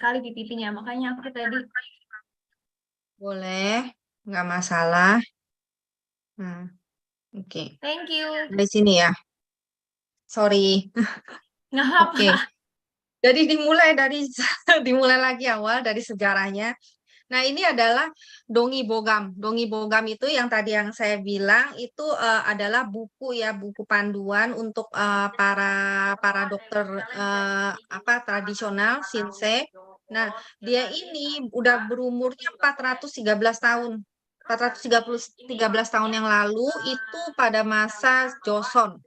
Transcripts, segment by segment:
kali di pipinya, makanya aku tadi Boleh, nggak masalah. Nah, oke. thank you. Dari sini ya. Sorry. Nggak Oke. apa. Jadi dimulai dari dimulai lagi awal dari sejarahnya. Nah, ini adalah Dongi Bogam. Dongi Bogam itu yang tadi yang saya bilang itu adalah buku ya, buku panduan untuk para dokter apa tradisional Shinsei. Nah, dia ini udah berumurnya 413 tahun. 413 tahun yang lalu itu pada masa Joseon.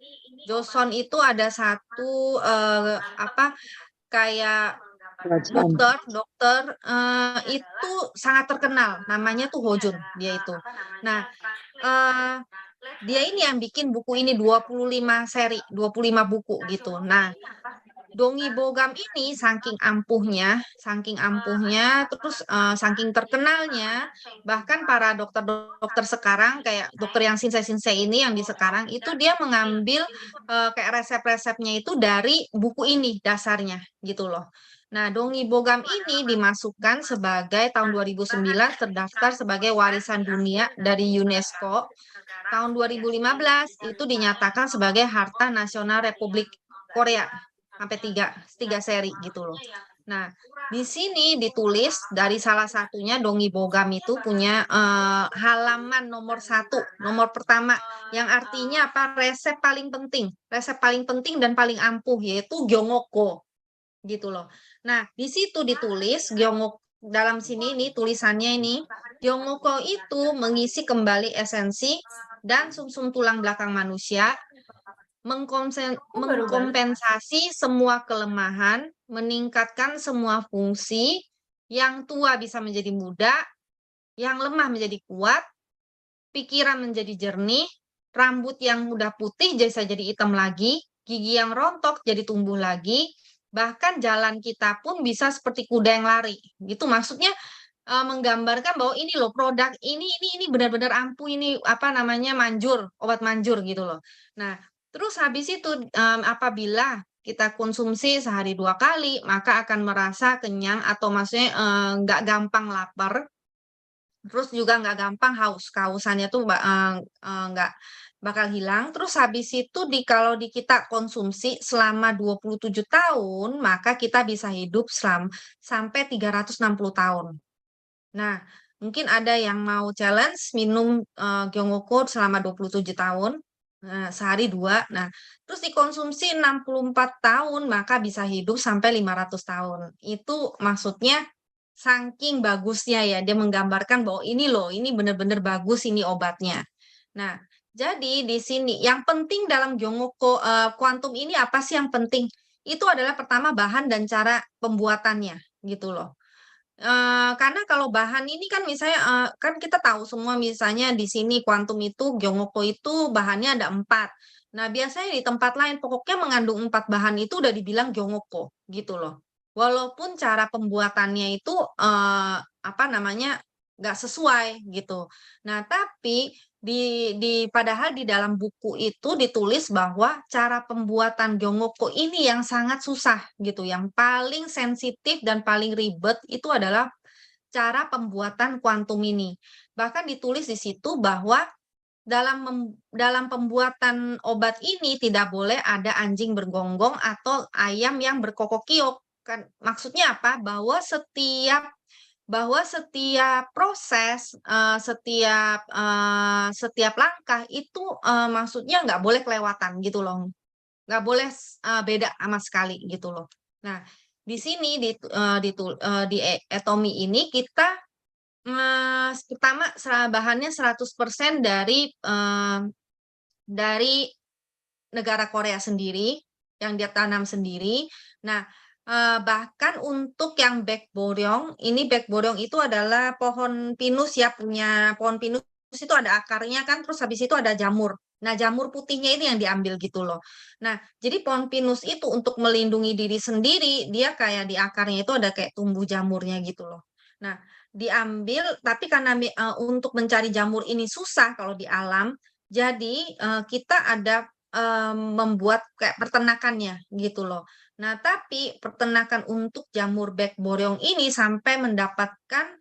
Joseon itu ada satu apa kayak Kerajaan. dokter itu sangat terkenal namanya tuh Hojun dia itu. Nah, eh, dia ini yang bikin buku ini 25 seri, 25 buku gitu. Nah, Dongi Bogam ini saking ampuhnya, terus saking terkenalnya, bahkan para dokter-dokter sekarang kayak dokter yang Shinsei ini yang di sekarang itu dia mengambil kayak resep-resepnya itu dari buku ini dasarnya gitu loh. Nah, Dongi Bogam ini dimasukkan sebagai tahun 2009 terdaftar sebagai warisan dunia dari UNESCO. Tahun 2015 itu dinyatakan sebagai Harta Nasional Republik Korea sampai tiga seri gitu loh. Nah, di sini ditulis dari salah satunya Dongi Bogam itu punya halaman nomor 1, nomor pertama, yang artinya apa? Resep paling penting dan paling ampuh yaitu Gyongoko gitu loh. Nah, di situ ditulis Gyongoko dalam sini ini tulisannya ini Gyongoko itu mengisi kembali esensi dan sumsum tulang belakang manusia Aku baru balik. mengkompensasi semua kelemahan, meningkatkan semua fungsi, yang tua bisa menjadi muda, yang lemah menjadi kuat, pikiran menjadi jernih, rambut yang mudah putih bisa jadi hitam lagi, gigi yang rontok jadi tumbuh lagi, bahkan jalan kita pun bisa seperti kuda yang lari. Gitu maksudnya menggambarkan bahwa ini loh produk ini benar-benar ampuh ini apa namanya manjur, obat manjur gitu loh. Nah, terus habis itu apabila kita konsumsi sehari 2 kali, maka akan merasa kenyang atau maksudnya nggak gampang lapar, terus juga nggak gampang haus, kehausannya tuh nggak bakal hilang. Terus habis itu kalau kita konsumsi selama 27 tahun, maka kita bisa hidup sampai 360 tahun. Nah, mungkin ada yang mau challenge minum Gyongoko selama 27 tahun, sehari 2. Nah, terus dikonsumsi 64 tahun, maka bisa hidup sampai 500 tahun. Itu maksudnya saking bagusnya ya, dia menggambarkan bahwa ini loh, ini benar-benar bagus ini obatnya. Nah, jadi di sini yang penting dalam Gyongoko kuantum ini apa sih yang penting? Itu adalah pertama bahan dan cara pembuatannya gitu loh. Karena kalau bahan ini kan misalnya kan kita tahu semua misalnya di sini kuantum itu Gyongoko itu bahannya ada 4. Nah, biasanya di tempat lain pokoknya mengandung 4 bahan itu udah dibilang Gyongoko gitu loh. Walaupun cara pembuatannya itu apa namanya nggak sesuai gitu. Nah, tapi padahal di dalam buku itu ditulis bahwa cara pembuatan Gyongoko ini yang sangat susah gitu, yang paling sensitif dan paling ribet itu adalah cara pembuatan kuantum ini. Bahkan ditulis di situ bahwa dalam pembuatan obat ini tidak boleh ada anjing bergonggong atau ayam yang berkokok-kiok. Kan maksudnya apa? Bahwa setiap proses, setiap langkah itu maksudnya nggak boleh kelewatan gitu loh, nggak boleh beda sama sekali gitu loh. Nah, di sini di Atomy ini kita pertama bahannya 100% dari negara Korea sendiri yang dia tanam sendiri. Nah, bahkan untuk yang bekboryong, ini bekboryong itu adalah pohon pinus ya, punya pohon pinus itu ada akarnya kan, terus habis itu ada jamur. Nah, jamur putihnya ini yang diambil gitu loh. Nah, jadi pohon pinus itu untuk melindungi diri sendiri, dia kayak di akarnya itu ada kayak tumbuh jamurnya gitu loh. Nah, diambil, tapi karena untuk mencari jamur ini susah kalau di alam, jadi kita ada membuat kayak peternakannya gitu loh. Nah, tapi peternakan untuk jamur bek boryong ini sampai mendapatkan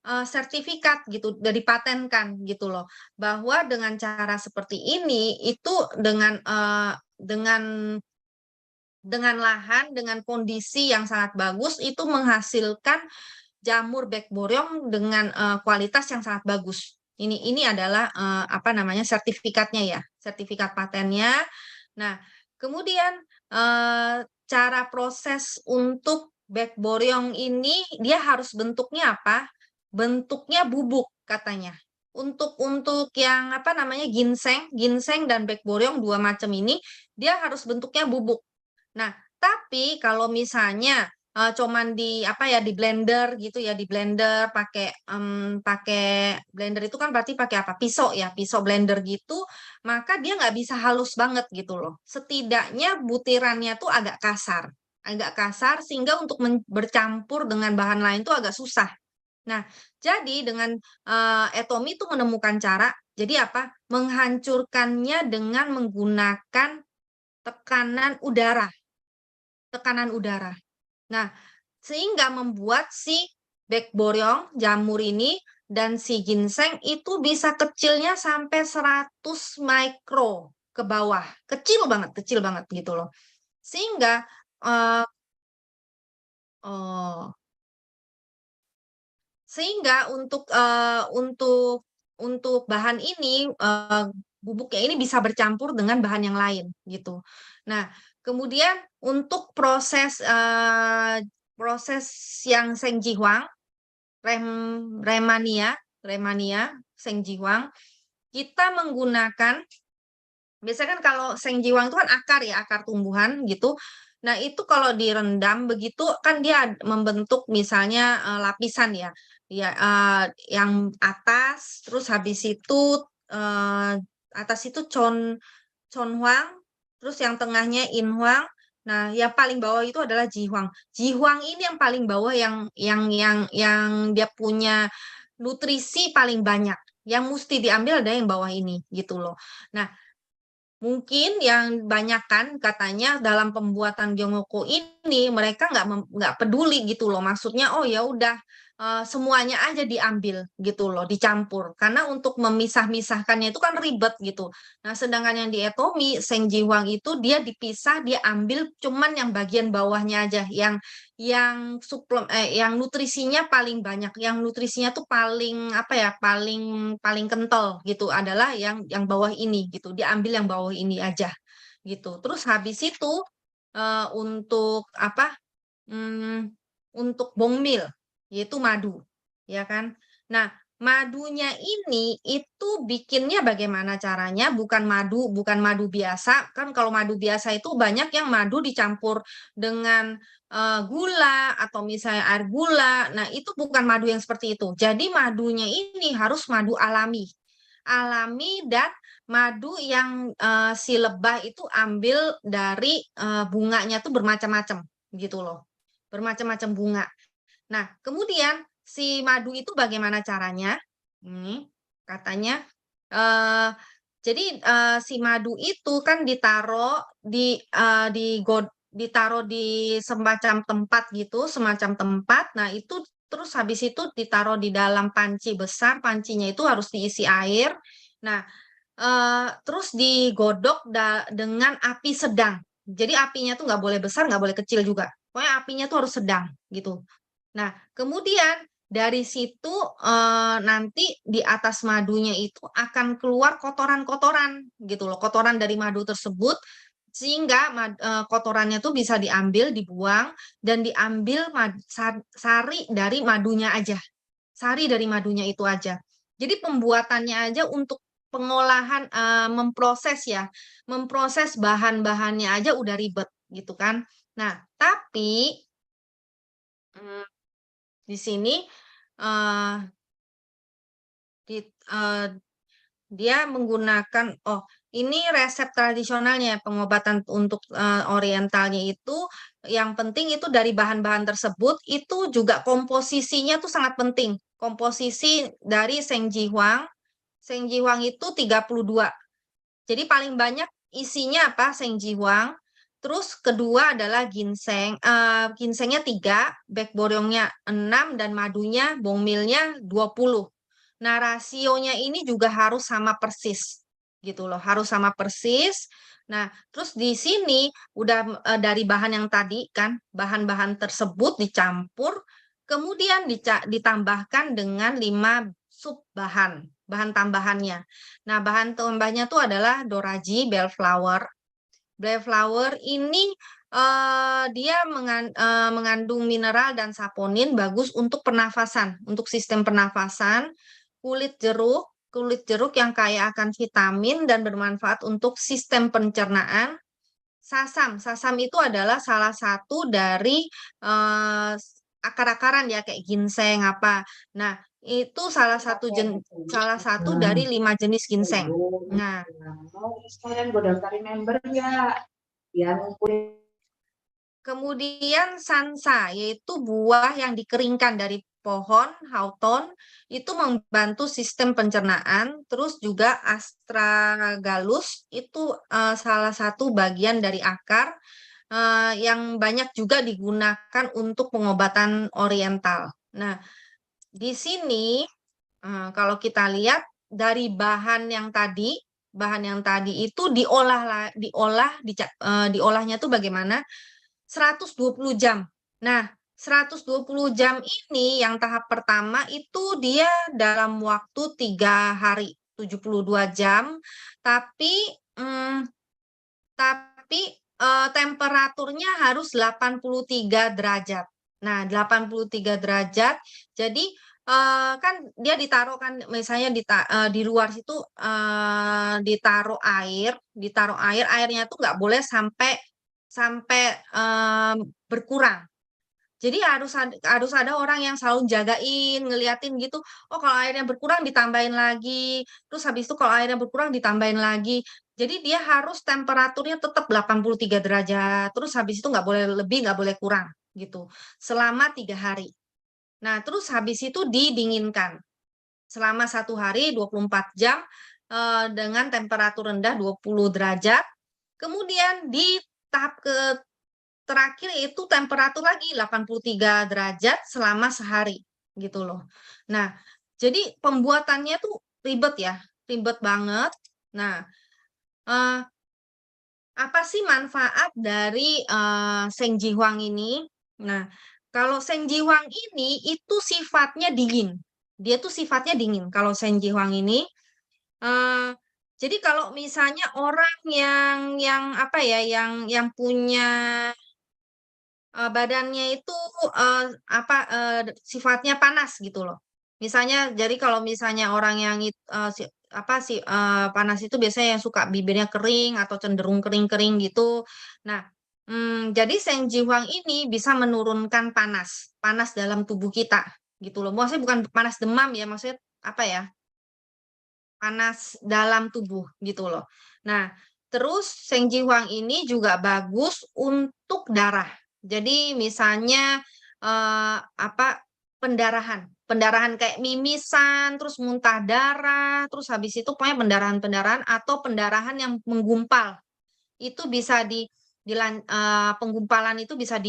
sertifikat gitu, dari patenkan gitu loh, bahwa dengan cara seperti ini itu dengan lahan, dengan kondisi yang sangat bagus itu menghasilkan jamur bek boryong dengan kualitas yang sangat bagus. Ini adalah apa namanya sertifikatnya ya, sertifikat patennya. Nah, kemudian cara proses untuk bek boryong ini dia harus bentuknya apa? Bentuknya bubuk katanya. Untuk yang apa namanya ginseng dan bek boryong dua macam ini dia harus bentuknya bubuk. Nah, tapi kalau misalnya cuman di apa ya di blender gitu ya, di blender pakai blender itu kan berarti pakai apa? Pisau ya, pisau blender gitu, maka dia nggak bisa halus banget gitu loh. Setidaknya butirannya tuh agak kasar sehingga untuk bercampur dengan bahan lain tuh agak susah. Nah, jadi dengan Etomi itu menemukan cara, jadi apa? Menghancurkannya dengan menggunakan tekanan udara. Tekanan udara. Nah, sehingga membuat si bek boryong, jamur ini, dan si ginseng itu bisa kecilnya sampai 100 mikro ke bawah. Kecil banget gitu loh. Sehingga eh, oh, sehingga untuk bahan ini bubuknya ini bisa bercampur dengan bahan yang lain gitu. Nah, kemudian untuk proses yang Seng Jihuang, Remania Seng Jihuang, kita menggunakan biasanya kan kalau Seng Jihuang itu kan akar ya, akar tumbuhan gitu. Nah, itu kalau direndam begitu kan dia membentuk misalnya lapisan ya. Ya, yang atas, terus habis itu eh, atas itu Chonhuang, terus yang tengahnya Inhuang. Nah, yang paling bawah itu adalah Jihuang. Jihuang ini yang paling bawah yang dia punya nutrisi paling banyak. Yang mesti diambil ada yang bawah ini gitu loh. Nah, mungkin yang banyak kan katanya dalam pembuatan Gyongoko ini mereka nggak peduli gitu loh. Maksudnya oh ya udah semuanya aja diambil gitu loh, dicampur. Karena untuk memisah-misahkannya itu kan ribet gitu. Nah, sedangkan yang di Etomi, Seng Jihuang itu dia dipisah, dia ambil cuman yang bagian bawahnya aja yang nutrisinya paling banyak, yang nutrisinya tuh paling apa ya, paling paling kental gitu adalah yang bawah ini gitu. Diambil yang bawah ini aja gitu. Terus habis itu untuk apa? Hmm, untuk bongmil yaitu madu, ya kan? Nah, madunya ini itu bikinnya bagaimana caranya? Bukan madu biasa. Kan kalau madu biasa itu banyak yang madu dicampur dengan gula atau misalnya air gula. Nah, itu bukan madu yang seperti itu. Jadi madunya ini harus madu alami. Alami dan madu yang si lebah itu ambil dari bunganya tuh bermacam-macam gitu loh. Bermacam-macam bunga. Nah, kemudian si madu itu bagaimana caranya? Ini katanya eh jadi si madu itu kan ditaruh di semacam tempat gitu, semacam tempat. Nah, itu terus habis itu ditaruh di dalam panci besar, pancinya itu harus diisi air. Nah, terus digodok dengan api sedang. Jadi apinya tuh nggak boleh besar, nggak boleh kecil juga. Pokoknya apinya tuh harus sedang gitu. Nah, kemudian dari situ nanti di atas madunya itu akan keluar kotoran-kotoran gitu loh, kotoran dari madu tersebut sehingga kotorannya tuh bisa diambil, dibuang dan diambil sari dari madunya aja. Sari dari madunya itu aja. Jadi pembuatannya aja untuk pengolahan memproses ya, memproses bahan-bahannya aja udah ribet gitu kan. Nah, tapi mm, di sini eh, di, eh, dia menggunakan ini resep tradisionalnya pengobatan untuk orientalnya itu yang penting itu dari bahan-bahan tersebut itu juga komposisinya tuh sangat penting. Komposisi dari Seng Jihuang. Seng Jihuang itu 32. Jadi paling banyak isinya apa? Seng Jihuang. Terus kedua adalah ginseng, ginsengnya 3, backboriongnya 6, dan madunya, bongmilnya 20. Nah, rasionya ini juga harus sama persis, gitu loh, harus sama persis. Nah, terus di sini udah dari bahan yang tadi kan, bahan-bahan tersebut dicampur, kemudian ditambahkan dengan 5 sub bahan tambahannya. Nah, bahan tambahnya itu adalah doraji, bellflower. Bellflower ini dia mengandung mineral dan saponin, bagus untuk pernafasan, untuk sistem pernafasan. Kulit jeruk yang kaya akan vitamin dan bermanfaat untuk sistem pencernaan. Sasam itu adalah salah satu dari akar-akaran ya, kayak ginseng apa. Nah, itu salah satu dari 5 jenis ginseng. Nah, Sekalian gue daftarin member ya, biar ngumpulin. kemudian sansa, yaitu buah yang dikeringkan dari pohon hawthorn, itu membantu sistem pencernaan. Terus juga astragalus, itu salah satu bagian dari akar yang banyak juga digunakan untuk pengobatan oriental. Nah, di sini kalau kita lihat dari bahan yang tadi itu diolahnya tuh bagaimana? 120 jam. Nah, 120 jam ini yang tahap pertama itu dia dalam waktu 3 hari, 72 jam, tapi temperaturnya harus 83 derajat. Nah, 83 derajat. Jadi kan dia ditaruh kan, misalnya di luar situ ditaruh air, airnya tuh nggak boleh sampai berkurang. Jadi harus ada orang yang selalu jagain, ngeliatin gitu. Oh, kalau airnya berkurang ditambahin lagi. Terus habis itu kalau airnya berkurang ditambahin lagi. Jadi dia harus temperaturnya tetap 83 derajat. Terus habis itu nggak boleh lebih, nggak boleh kurang gitu. Selama 3 hari. Nah, terus habis itu didinginkan. Selama 1 hari 24 jam dengan temperatur rendah 20 derajat. Kemudian di tahap terakhir itu temperatur lagi 83 derajat selama sehari gitu loh. Nah, jadi pembuatannya tuh ribet ya, ribet banget. Nah, apa sih manfaat dari Seng Jihuang ini? Nah, kalau Seng Jihuang ini itu sifatnya dingin. Dia tuh sifatnya dingin kalau Seng Jihuang ini. Jadi kalau misalnya orang yang apa ya, yang punya badannya itu sifatnya panas gitu loh. Misalnya, jadi kalau misalnya orang yang panas itu biasanya yang suka bibirnya kering atau cenderung kering-kering gitu. Nah, jadi Seng Jihuang ini bisa menurunkan panas dalam tubuh kita gitu loh. Maksudnya bukan panas demam ya, maksudnya apa ya? Panas dalam tubuh gitu loh. Nah, terus Seng Jihuang ini juga bagus untuk darah. Jadi misalnya pendarahan kayak mimisan, terus muntah darah, terus habis itu pokoknya pendarahan-pendarahan atau pendarahan yang menggumpal. Itu bisa penggumpalan itu bisa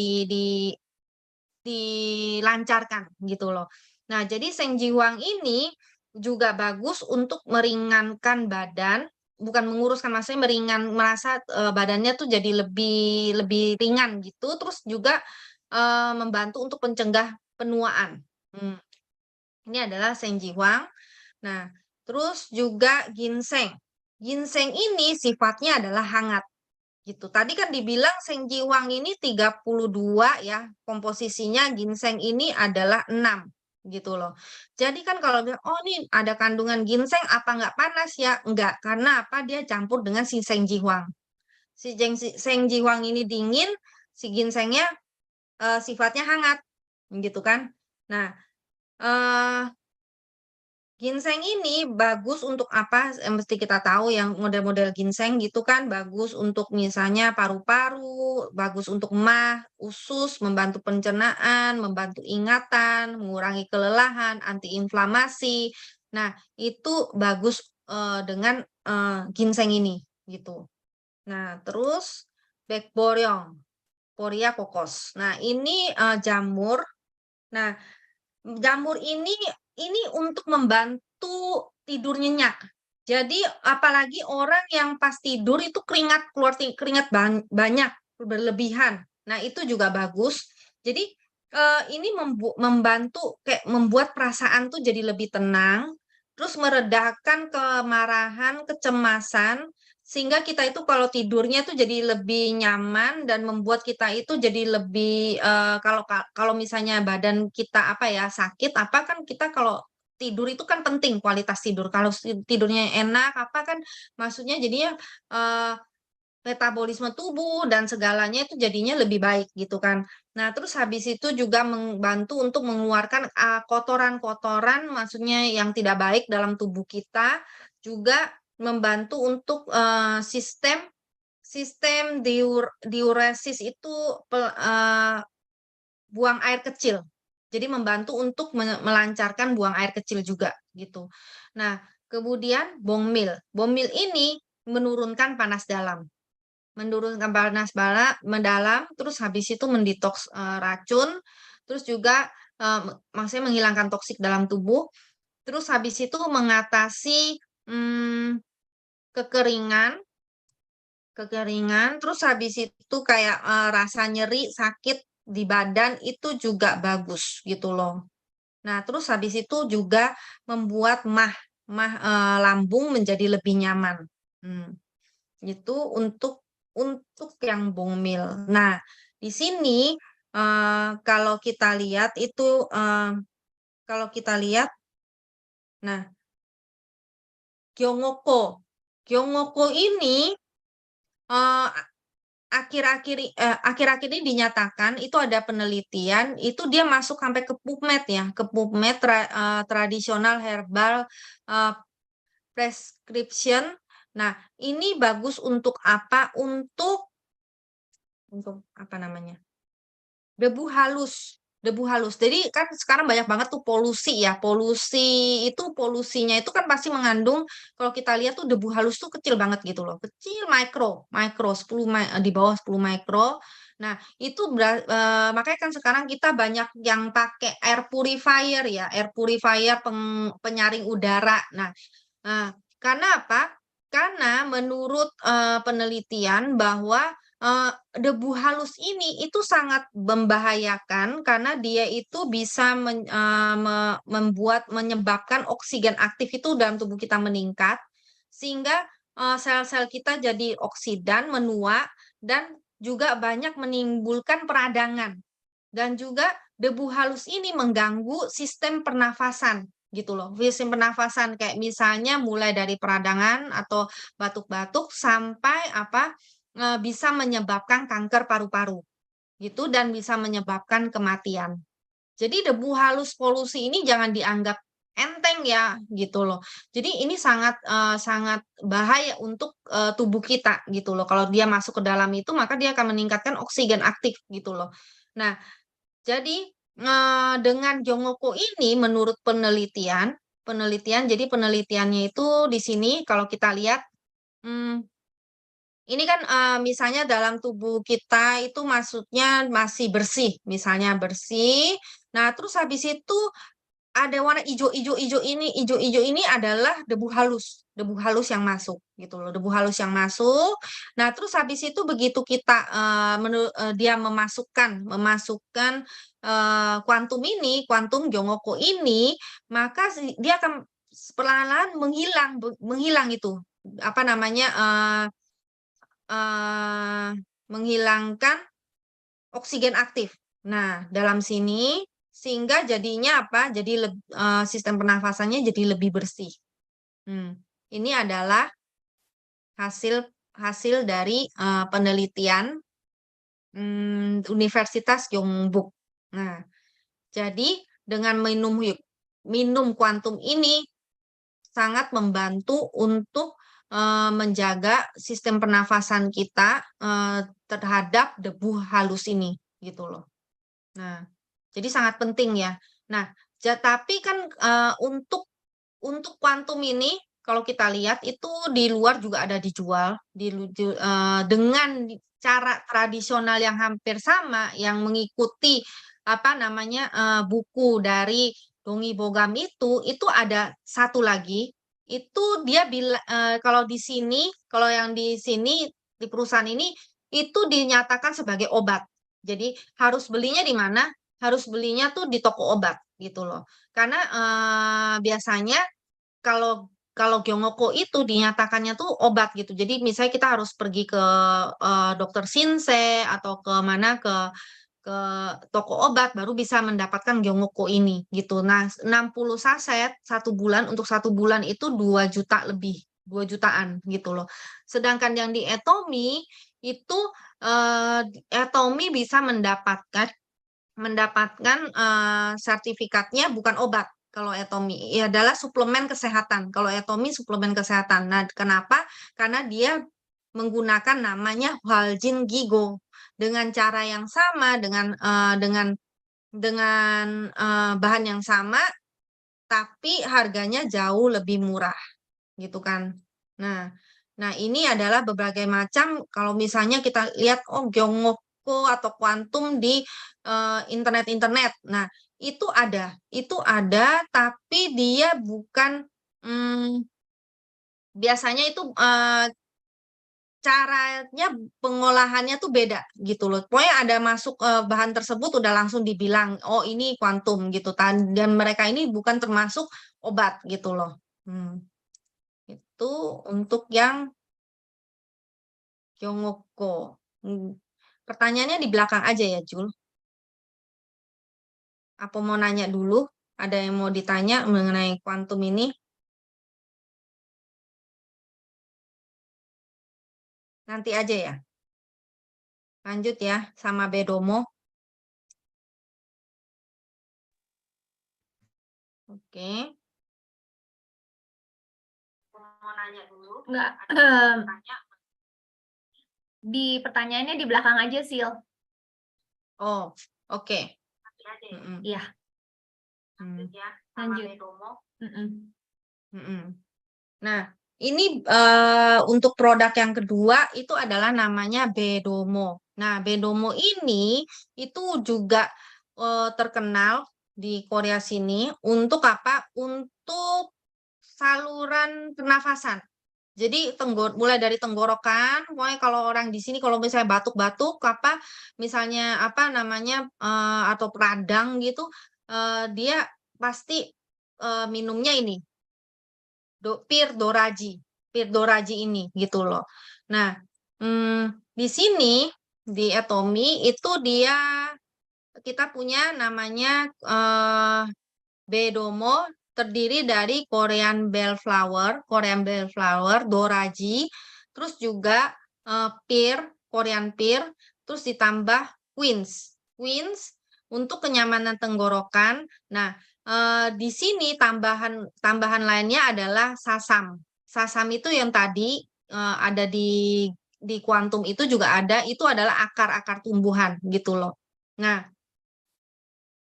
dilancarkan gitu loh. Nah, jadi Seng Jihuang ini juga bagus untuk meringankan badan, bukan menguruskan, maksudnya merasa badannya tuh jadi lebih ringan gitu, terus juga membantu untuk pencegah penuaan. Ini adalah Seng Jihuang. Nah, terus juga ginseng. Ginseng ini sifatnya adalah hangat gitu. Tadi kan dibilang Seng Jihuang ini 32 ya, komposisinya ginseng ini adalah 6 gitu loh. Jadi kan kalau bilang, oh ini ada kandungan ginseng, apa nggak panas ya? Enggak, karena apa? Dia campur dengan si Seng Jihuang. Seng Jihuang ini dingin, si ginsengnya sifatnya hangat gitu kan. Nah, ginseng ini bagus untuk apa? Mesti kita tahu yang model-model ginseng gitu kan, bagus untuk misalnya paru-paru, bagus untuk mah, usus, membantu pencernaan, membantu ingatan, mengurangi kelelahan, antiinflamasi. Nah, itu bagus dengan ginseng ini gitu. Nah, terus Bekboryong, Poria kokos. Nah, ini jamur. Nah, jamur ini untuk membantu tidur nyenyak. Jadi apalagi orang yang pas tidur itu keluar keringat banyak berlebihan. Nah, itu juga bagus. Jadi ini membantu kayak membuat perasaan tuh jadi lebih tenang, terus meredakan kemarahan, kecemasan, sehingga kita itu kalau tidurnya tuh jadi lebih nyaman dan membuat kita itu jadi lebih kalau misalnya badan kita apa ya sakit apa kan kita kalau tidur itu kan penting kualitas tidur. Kalau tidurnya enak apa kan maksudnya jadinya eh, metabolisme tubuh dan segalanya itu jadinya lebih baik gitu kan. Nah, terus habis itu juga membantu untuk mengeluarkan kotoran-kotoran maksudnya yang tidak baik dalam tubuh kita, juga membantu untuk sistem diuresis itu buang air kecil. Jadi membantu untuk melancarkan buang air kecil juga gitu. Nah, kemudian bongmil. Bongmil ini menurunkan panas dalam. Menurunkan panas mendalam, terus habis itu mendetoks racun, terus juga maksudnya menghilangkan toksik dalam tubuh, terus habis itu mengatasi kekeringan, terus habis itu kayak rasa nyeri, sakit di badan itu juga bagus gitu loh. Nah, terus habis itu juga membuat lambung menjadi lebih nyaman. Itu untuk yang bongmil. Nah, di sini kalau kita lihat itu nah Gyongoko ini eh, akhir-akhir ini dinyatakan itu ada penelitian itu dia masuk sampai ke PubMed ya, ke PubMed tradisional herbal eh, prescription. Nah, ini bagus untuk apa? Untuk apa namanya? Debu halus. Debu halus. Jadi kan sekarang banyak banget tuh polusi ya. Polusinya itu kan pasti mengandung kalau kita lihat tuh debu halus tuh kecil banget gitu loh. Kecil mikro 10 di bawah 10 mikro. Nah, itu makanya kan sekarang kita banyak yang pakai air purifier ya, air purifier penyaring udara. Nah, karena apa? Karena menurut penelitian bahwa debu halus ini itu sangat membahayakan karena dia itu bisa menyebabkan oksigen aktif itu dalam tubuh kita meningkat sehingga sel-sel kita jadi oksidan, menua dan juga banyak menimbulkan peradangan. Dan juga debu halus ini mengganggu sistem pernafasan gitu loh. Sistem pernafasan kayak misalnya mulai dari peradangan atau batuk-batuk sampai bisa menyebabkan kanker paru-paru gitu dan bisa menyebabkan kematian. Jadi debu halus polusi ini jangan dianggap enteng ya gitu loh. Jadi ini sangat bahaya untuk tubuh kita gitu loh. Kalau dia masuk ke dalam itu maka dia akan meningkatkan oksigen aktif gitu loh. Nah, jadi dengan Jongoko ini menurut jadi penelitiannya itu di sini kalau kita lihat ini kan misalnya dalam tubuh kita itu maksudnya masih bersih, misalnya bersih. Nah, terus habis itu ada warna hijau-hijau ini adalah debu halus yang masuk gitu loh, debu halus yang masuk. Nah, terus habis itu begitu kita dia memasukkan kuantum Jongoko ini, maka dia akan perlahan-lahan menghilang itu apa namanya menghilangkan oksigen aktif. Nah, dalam sini sehingga jadinya apa? Jadi sistem pernafasannya jadi lebih bersih. Ini adalah hasil dari penelitian Universitas Gyeongbuk. Nah, jadi dengan minum kuantum ini sangat membantu untuk menjaga sistem pernafasan kita terhadap debu halus ini gitu loh. Nah, jadi sangat penting ya. Nah, tapi kan untuk kuantum ini kalau kita lihat itu di luar juga ada dijual dengan cara tradisional yang hampir sama, yang mengikuti buku dari Dongi Bogam itu ada satu lagi, itu dia kalau di sini, kalau yang di sini di perusahaan ini itu dinyatakan sebagai obat. Jadi harus belinya di mana? Harus belinya tuh di toko obat gitu loh. Karena biasanya kalau kalau Gyongoko itu dinyatakannya tuh obat gitu. Jadi misalnya kita harus pergi ke dokter Shinsei atau ke mana ke toko obat baru bisa mendapatkan Gyongoko ini gitu. Nah, 60 saset satu bulan untuk satu bulan itu 2 juta lebih, 2 jutaan gitu loh. Sedangkan yang di Etomi itu Etomi bisa mendapatkan sertifikatnya bukan obat. Kalau Etomi ya adalah suplemen kesehatan. Kalau Etomi suplemen kesehatan. Nah, kenapa? Karena dia menggunakan namanya Hwaljin Gigo dengan cara yang sama dengan bahan yang sama tapi harganya jauh lebih murah gitu kan. Nah, ini adalah berbagai macam kalau misalnya kita lihat Gyongoko atau kuantum di internet-internet. Nah, itu ada tapi dia bukan biasanya itu caranya pengolahannya tuh beda gitu loh. Pokoknya ada masuk bahan tersebut udah langsung dibilang oh ini kuantum gitu dan mereka ini bukan termasuk obat gitu loh. Itu untuk yang Kyongoko. Pertanyaannya di belakang aja ya, Jul. Apa mau nanya dulu? Ada yang mau ditanya mengenai kuantum ini? Nanti aja ya. Lanjut ya sama Bedomo. Oke. Mau nanya dulu? Enggak. Di pertanyaannya di belakang aja, Sil. Oh, oke. Iya. Lanjut ya sama Lanjut. Bedomo. Mm-mm. Nah, ini untuk produk yang kedua itu adalah namanya Bedomo. Nah, Bedomo ini itu juga terkenal di Korea sini untuk apa? Untuk saluran pernafasan. Jadi mulai dari tenggorokan, mulai kalau orang di sini kalau misalnya batuk-batuk misalnya atau radang gitu, dia pasti minumnya ini Pir Doraji ini gitu loh. Nah, di sini di Atomi itu kita punya namanya Bedomo terdiri dari Korean Bellflower, Doraji, terus juga Korean Pear, terus ditambah Queens untuk kenyamanan tenggorokan. Nah, di sini tambahan lainnya adalah sasam. Sasam itu yang tadi ada di kuantum itu juga ada, itu adalah akar-akar tumbuhan gitu loh. Nah,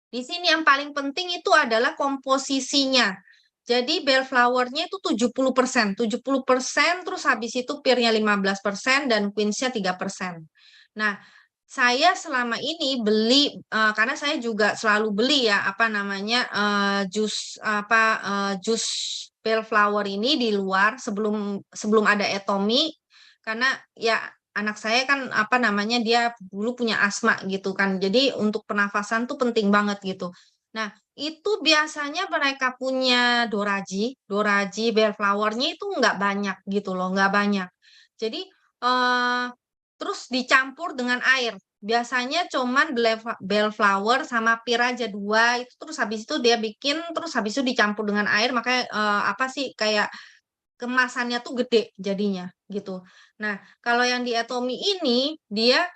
di sini yang paling penting itu adalah komposisinya. Jadi bellflower-nya itu 70%, terus habis itu pear-nya 15% dan queens-nya 3%. Nah, saya selama ini beli karena saya juga selalu beli ya jus jus bellflower ini di luar sebelum ada Etomi karena ya anak saya kan dia dulu punya asma gitu kan. Jadi untuk pernafasan tuh penting banget gitu. Nah, itu biasanya mereka punya Doraji bellflower-nya itu nggak banyak gitu loh, nggak banyak. Jadi terus dicampur dengan air. Biasanya cuman bellflower sama pir aja 2 itu terus habis itu dia bikin terus habis itu dicampur dengan air makanya kayak kemasannya tuh gede jadinya gitu. Nah, kalau yang di Atomi ini dia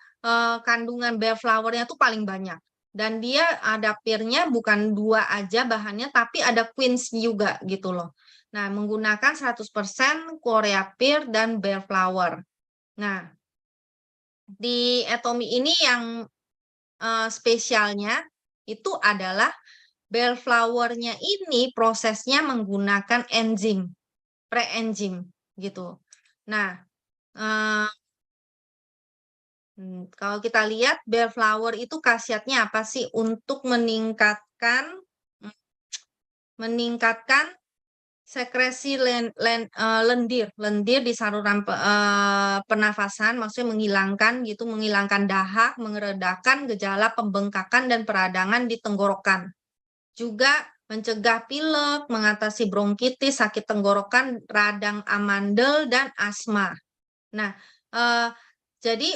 kandungan bellflower-nya tuh paling banyak dan dia ada pear-nya bukan 2 aja bahannya tapi ada queens juga gitu loh. Nah, menggunakan 100% Korea pear dan bellflower. Nah, di Atomi ini yang spesialnya itu adalah bellflower-nya ini prosesnya menggunakan enzim, pre-enzim gitu. Nah, Kalau kita lihat bellflower itu khasiatnya apa sih? Untuk meningkatkan sekresi lendir di saluran pernafasan, maksudnya menghilangkan dahak, meredakan gejala pembengkakan dan peradangan di tenggorokan. Juga mencegah pilek, mengatasi bronkitis, sakit tenggorokan, radang amandel, dan asma. Nah, jadi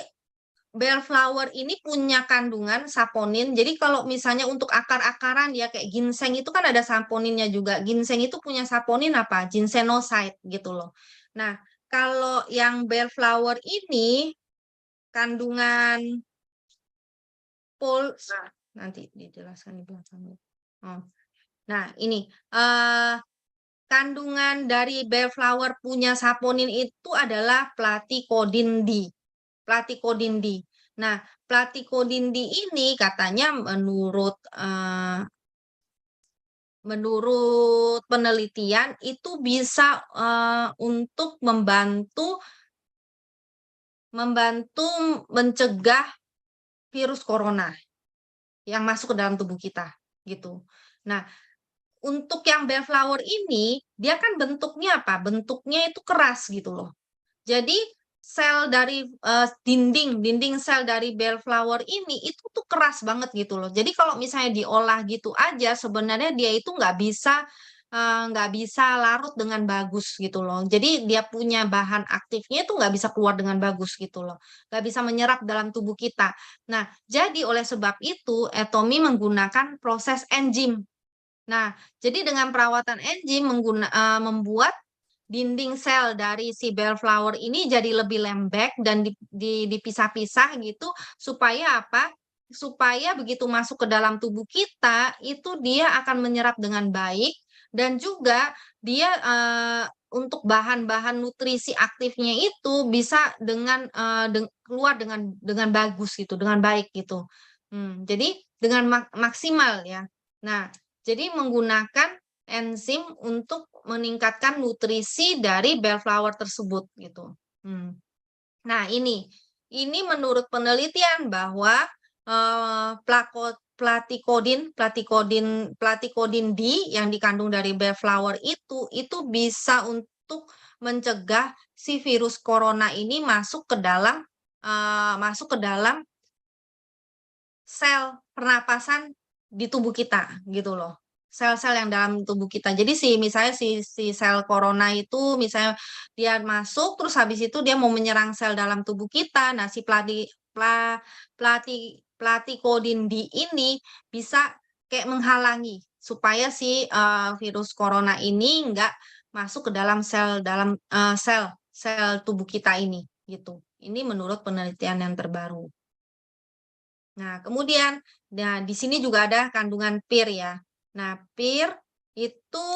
bellflower ini punya kandungan saponin. Jadi kalau misalnya untuk akar-akaran ya kayak ginseng itu kan ada saponinnya juga. Ginseng itu punya saponin apa? Ginsenoside gitu loh. Nah, kalau yang bellflower ini kandungan nanti dijelaskan di belakang. Oh. Nah, ini kandungan dari bellflower punya saponin itu adalah platycodin D. Platycodin D. Nah, platycodin D ini katanya menurut penelitian itu bisa untuk membantu mencegah virus corona yang masuk ke dalam tubuh kita gitu. Nah, untuk yang bellflower ini dia kan bentuknya apa? Bentuknya itu keras gitu loh. Jadi sel dari dinding sel dari bellflower ini itu tuh keras banget gitu loh. Jadi kalau misalnya diolah gitu aja sebenarnya dia itu nggak bisa larut dengan bagus gitu loh. Jadi dia punya bahan aktifnya itu nggak bisa keluar dengan bagus gitu loh. Nggak bisa menyerap dalam tubuh kita. Nah, jadi oleh sebab itu Etomi menggunakan proses enzim. Nah, jadi dengan perawatan enzim membuat dinding sel dari si bellflower ini jadi lebih lembek dan dipisah-pisah gitu supaya apa? Supaya begitu masuk ke dalam tubuh kita itu dia akan menyerap dengan baik dan juga dia untuk bahan-bahan nutrisi aktifnya itu bisa keluar dengan bagus gitu, dengan baik gitu. Jadi dengan maksimal ya. Nah, jadi menggunakan enzim untuk meningkatkan nutrisi dari bellflower tersebut gitu. Nah, ini menurut penelitian bahwa platycodin D yang dikandung dari bellflower itu bisa untuk mencegah si virus corona ini masuk ke dalam sel pernapasan di tubuh kita gitu loh. Sel-sel yang dalam tubuh kita. Jadi misalnya si sel corona itu misalnya dia masuk terus habis itu dia mau menyerang sel dalam tubuh kita. Nah, si platycodin D ini bisa kayak menghalangi supaya si virus corona ini enggak masuk ke dalam sel tubuh kita ini gitu. Ini menurut penelitian yang terbaru. Nah, kemudian di sini juga ada kandungan pir ya. Nah, pir itu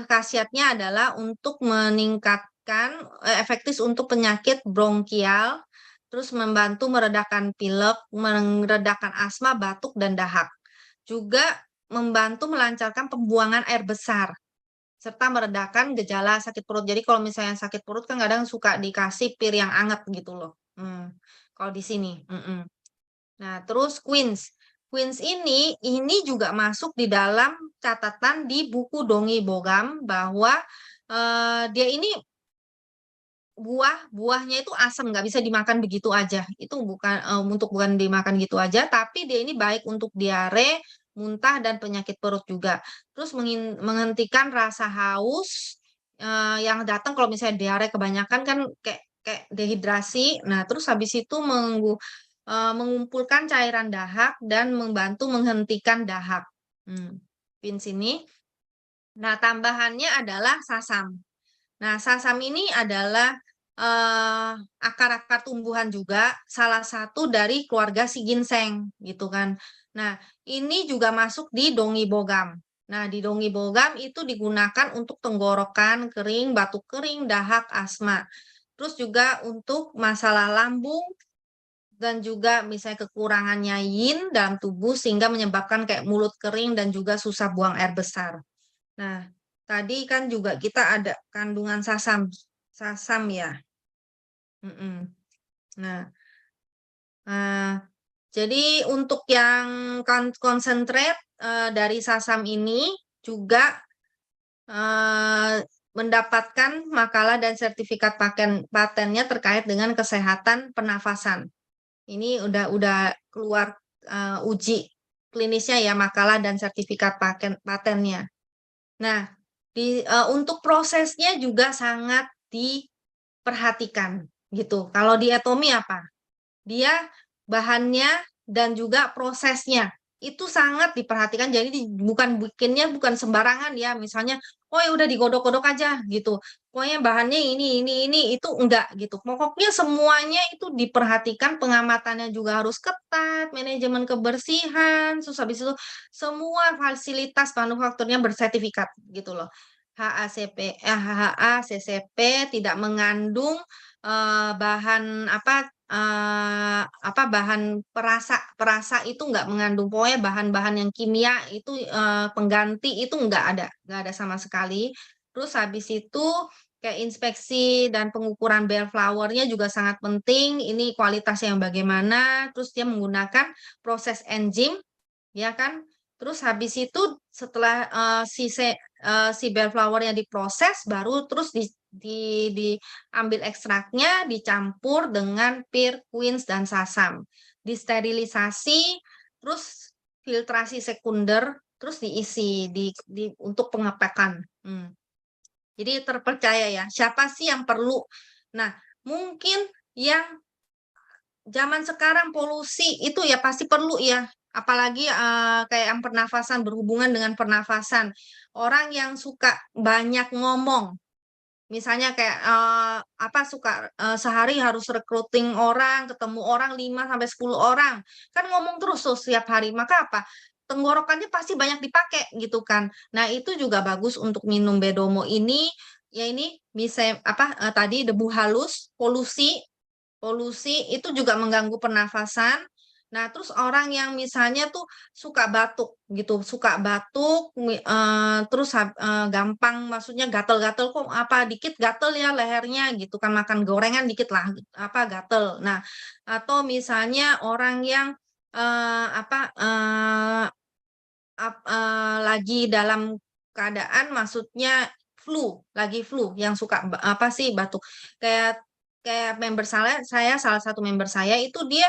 khasiatnya adalah untuk meningkatkan efektif untuk penyakit bronkial, terus membantu meredakan pilek, meredakan asma, batuk, dan dahak. Juga membantu melancarkan pembuangan air besar, serta meredakan gejala sakit perut. Jadi kalau misalnya sakit perut kan kadang suka dikasih pir yang anget gitu loh. Kalau di sini. Nah, terus quince. Quince ini juga masuk di dalam catatan di buku Dongi Bogam bahwa dia ini buahnya itu asam, nggak bisa dimakan begitu aja. Itu bukan dimakan gitu aja, tapi dia ini baik untuk diare, muntah, dan penyakit perut juga. Terus menghentikan rasa haus yang datang kalau misalnya diare kebanyakan kan kayak dehidrasi. Nah, terus habis itu mengumpulkan cairan dahak dan membantu menghentikan dahak. Pins ini. Nah, tambahannya adalah sasam. Nah, sasam ini adalah akar-akar tumbuhan juga, salah satu dari keluarga si ginseng, gitu kan. Nah, ini juga masuk di Dongi Bogam. Nah, di Dongi Bogam itu digunakan untuk tenggorokan kering, batuk kering, dahak, asma. Terus juga untuk masalah lambung, dan juga misalnya kekurangannya yin dalam tubuh sehingga menyebabkan kayak mulut kering dan juga susah buang air besar. Nah, tadi kan juga kita ada kandungan sasam ya. Nah, Nah, jadi untuk yang konsentrat dari Sasam ini juga mendapatkan makalah dan sertifikat patennya terkait dengan kesehatan pernafasan. Ini udah keluar uji klinisnya ya, makalah dan sertifikat patennya. Nah, untuk prosesnya juga sangat diperhatikan gitu. Kalau di Atomy apa? Dia bahannya dan juga prosesnya itu sangat diperhatikan. Jadi bukan bikinnya bukan sembarangan ya. Misalnya, oh ya udah digodok-godok aja gitu. Pokoknya bahannya ini itu enggak gitu. Pokoknya semuanya itu diperhatikan, pengamatannya juga harus ketat, manajemen kebersihan, terus habis itu semua fasilitas manufakturnya bersertifikat gitu loh. HACCP, tidak mengandung bahan bahan perasa itu nggak mengandung, pokoknya bahan-bahan yang kimia itu pengganti itu nggak ada sama sekali. Terus habis itu kayak inspeksi dan pengukuran bellflowernya juga sangat penting. Ini kualitasnya yang bagaimana. Terus dia menggunakan proses enzim, ya kan? Terus habis itu setelah si bellflowernya diproses, baru terus diambil ekstraknya, dicampur dengan pir, quince, dan sasam. Disterilisasi, terus filtrasi sekunder, terus diisi untuk pengepekan. Jadi terpercaya ya, siapa sih yang perlu? Nah, mungkin yang zaman sekarang polusi itu ya pasti perlu ya, apalagi kayak yang pernafasan, berhubungan dengan pernafasan. Orang yang suka banyak ngomong, misalnya kayak suka sehari harus recruiting orang, ketemu orang 5 sampai 10 orang. Kan ngomong terus tuh setiap hari. Maka apa? Tenggorokannya pasti banyak dipakai gitu kan. Nah, itu juga bagus untuk minum Bedomo ini. Ya ini bisa tadi debu halus, polusi itu juga mengganggu pernafasan. Nah, terus orang yang misalnya tuh suka batuk gitu, terus gampang, maksudnya gatel-gatel kok dikit gatel ya lehernya gitu kan, makan gorengan dikit lah gatel. Nah, atau misalnya orang yang lagi dalam keadaan, maksudnya lagi flu yang suka batuk. Kayak kayak member saya salah satu member saya itu dia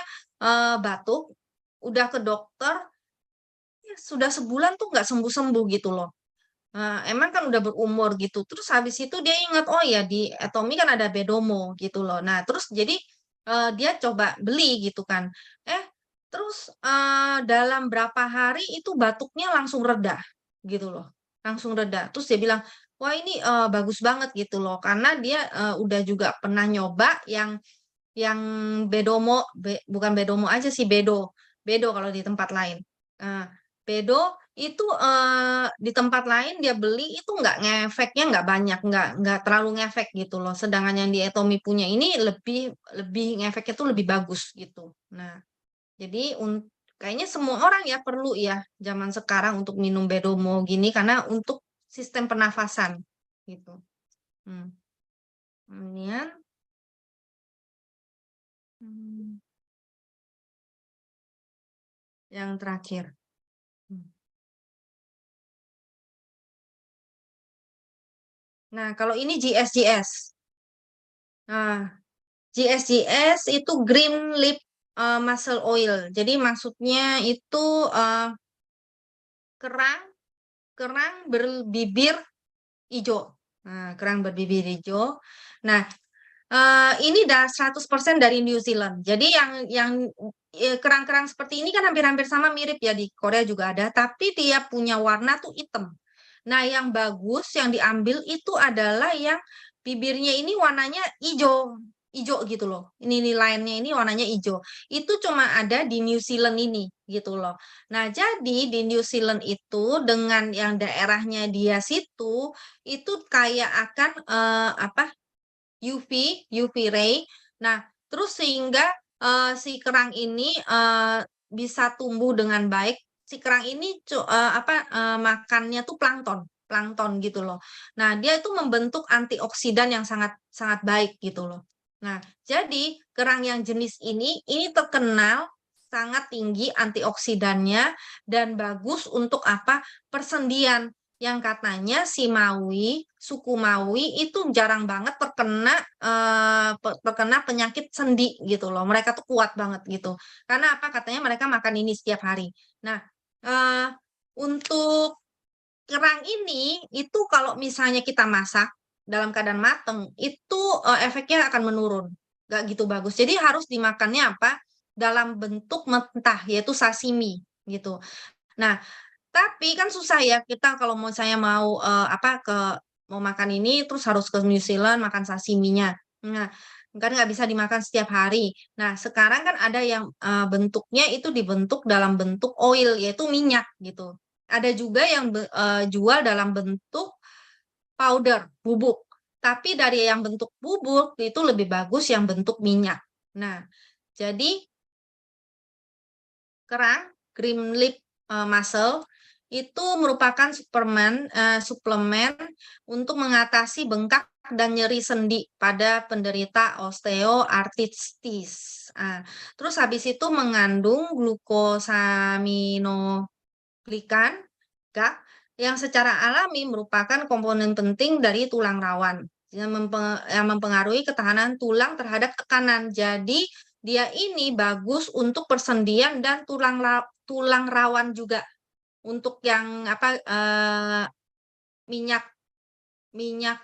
batuk, udah ke dokter, ya sudah sebulan tuh nggak sembuh-sembuh gitu loh. Emang kan udah berumur gitu. Terus habis itu dia ingat, oh ya di Atomy kan ada Bedomo gitu loh. Nah, terus jadi dia coba beli gitu kan. Terus dalam berapa hari itu batuknya langsung reda gitu loh. Langsung reda. Terus dia bilang, wah ini bagus banget gitu loh. Karena dia udah juga pernah nyoba yang Bedomo, bukan Bedomo aja sih, Bedo kalau di tempat lain. Nah, Bedo itu di tempat lain dia beli itu nggak ngefeknya nggak banyak, nggak terlalu ngefek gitu loh. Sedangkan yang di Atomy punya ini lebih lebih ngefeknya tuh lebih bagus gitu. Nah, jadi kayaknya semua orang ya perlu ya zaman sekarang untuk minum Bedomo gini karena untuk sistem pernafasan gitu. Kemudian yang terakhir. Nah, kalau ini GSGS. Nah, GSGS itu green lip muscle oil. Jadi maksudnya itu kerang berbibir hijau. Nah, kerang berbibir hijau. Nah, ini 100% dari New Zealand. Jadi yang kerang-kerang seperti ini kan hampir-hampir sama, mirip ya, di Korea juga ada, tapi dia punya warna tuh hitam. Nah, yang bagus yang diambil itu adalah yang bibirnya ini warnanya hijau gitu loh. Ini lainnya ini warnanya hijau. Itu cuma ada di New Zealand ini gitu loh. Nah, jadi di New Zealand itu dengan yang daerahnya dia situ itu kayak akan UV ray. Nah, terus sehingga si kerang ini bisa tumbuh dengan baik. Si kerang ini makannya tuh plankton gitu loh. Nah, dia itu membentuk antioksidan yang sangat sangat baik gitu loh. Nah, jadi kerang yang jenis ini terkenal sangat tinggi antioksidannya dan bagus untuk apa? Persendian. Yang katanya si Maui, suku Maui itu jarang banget terkena penyakit sendi gitu loh. Mereka tuh kuat banget gitu. Karena apa? Katanya mereka makan ini setiap hari. Nah, eh, untuk kerang ini itu kalau misalnya kita masak dalam keadaan mateng itu efeknya akan menurun, nggak gitu bagus. Jadi harus dimakannya apa? Dalam bentuk mentah yaitu sashimi gitu. Nah, tapi kan susah ya kita kalau mau saya mau mau makan ini terus harus ke New Zealand makan sashiminya. Nah, kan nggak bisa dimakan setiap hari. Nah, sekarang kan ada yang bentuknya itu dibentuk dalam bentuk oil yaitu minyak gitu. Ada juga yang jual dalam bentuk powder, bubuk. Tapi dari yang bentuk bubuk itu lebih bagus yang bentuk minyak. Nah, jadi kerang cream lip mussel itu merupakan suplemen untuk mengatasi bengkak dan nyeri sendi pada penderita osteoartritis. Terus habis itu mengandung glukosaminoglikan, GAG, yang secara alami merupakan komponen penting dari tulang rawan yang mempengaruhi ketahanan tulang terhadap tekanan. Jadi dia ini bagus untuk persendian dan tulang rawan juga. Untuk yang minyak minyak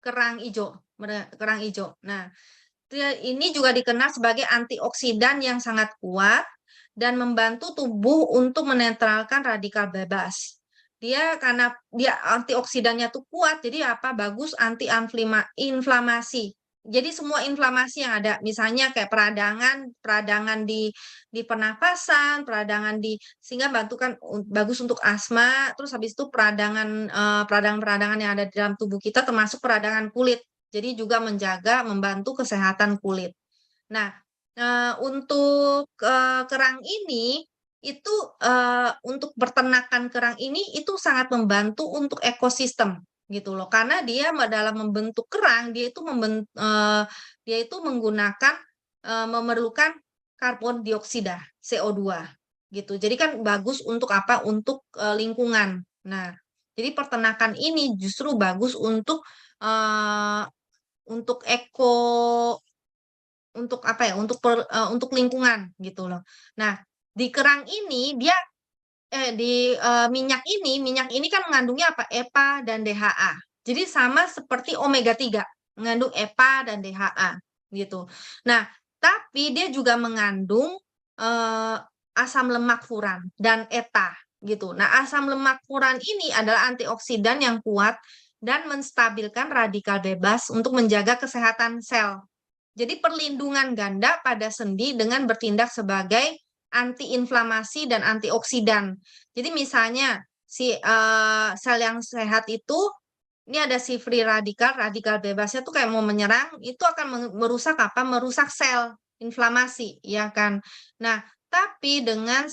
kerang hijau. Nah, ini juga dikenal sebagai antioksidan yang sangat kuat dan membantu tubuh untuk menetralkan radikal bebas. Karena dia antioksidannya tuh kuat, jadi apa? Bagus inflamasi. Jadi semua inflamasi yang ada, misalnya kayak peradangan di pernapasan, sehingga bagus untuk asma, terus habis itu peradangan-peradangan yang ada di dalam tubuh kita termasuk peradangan kulit. Jadi juga membantu kesehatan kulit. Nah, untuk kerang ini itu untuk peternakan kerang ini itu sangat membantu untuk ekosistem gitu loh. Karena dia dalam membentuk kerang dia itu memerlukan karbon dioksida CO2 gitu. Jadi kan bagus untuk apa? Untuk lingkungan. Nah, jadi peternakan ini justru bagus eh, untuk untuk lingkungan gitu loh. Nah, di kerang ini minyak ini kan mengandungnya apa? EPA dan DHA. Jadi sama seperti omega 3, mengandung EPA dan DHA gitu. Nah, tapi dia juga mengandung asam lemak furan dan ETA gitu. Nah, asam lemak furan ini adalah antioksidan yang kuat dan menstabilkan radikal bebas untuk menjaga kesehatan sel. Jadi perlindungan ganda pada sendi dengan bertindak sebagai antiinflamasi dan antioksidan. Jadi misalnya sel yang sehat itu ini ada si free radikal bebasnya tuh kayak mau menyerang, itu akan merusak apa? Merusak sel inflamasi, ya kan? Nah, tapi dengan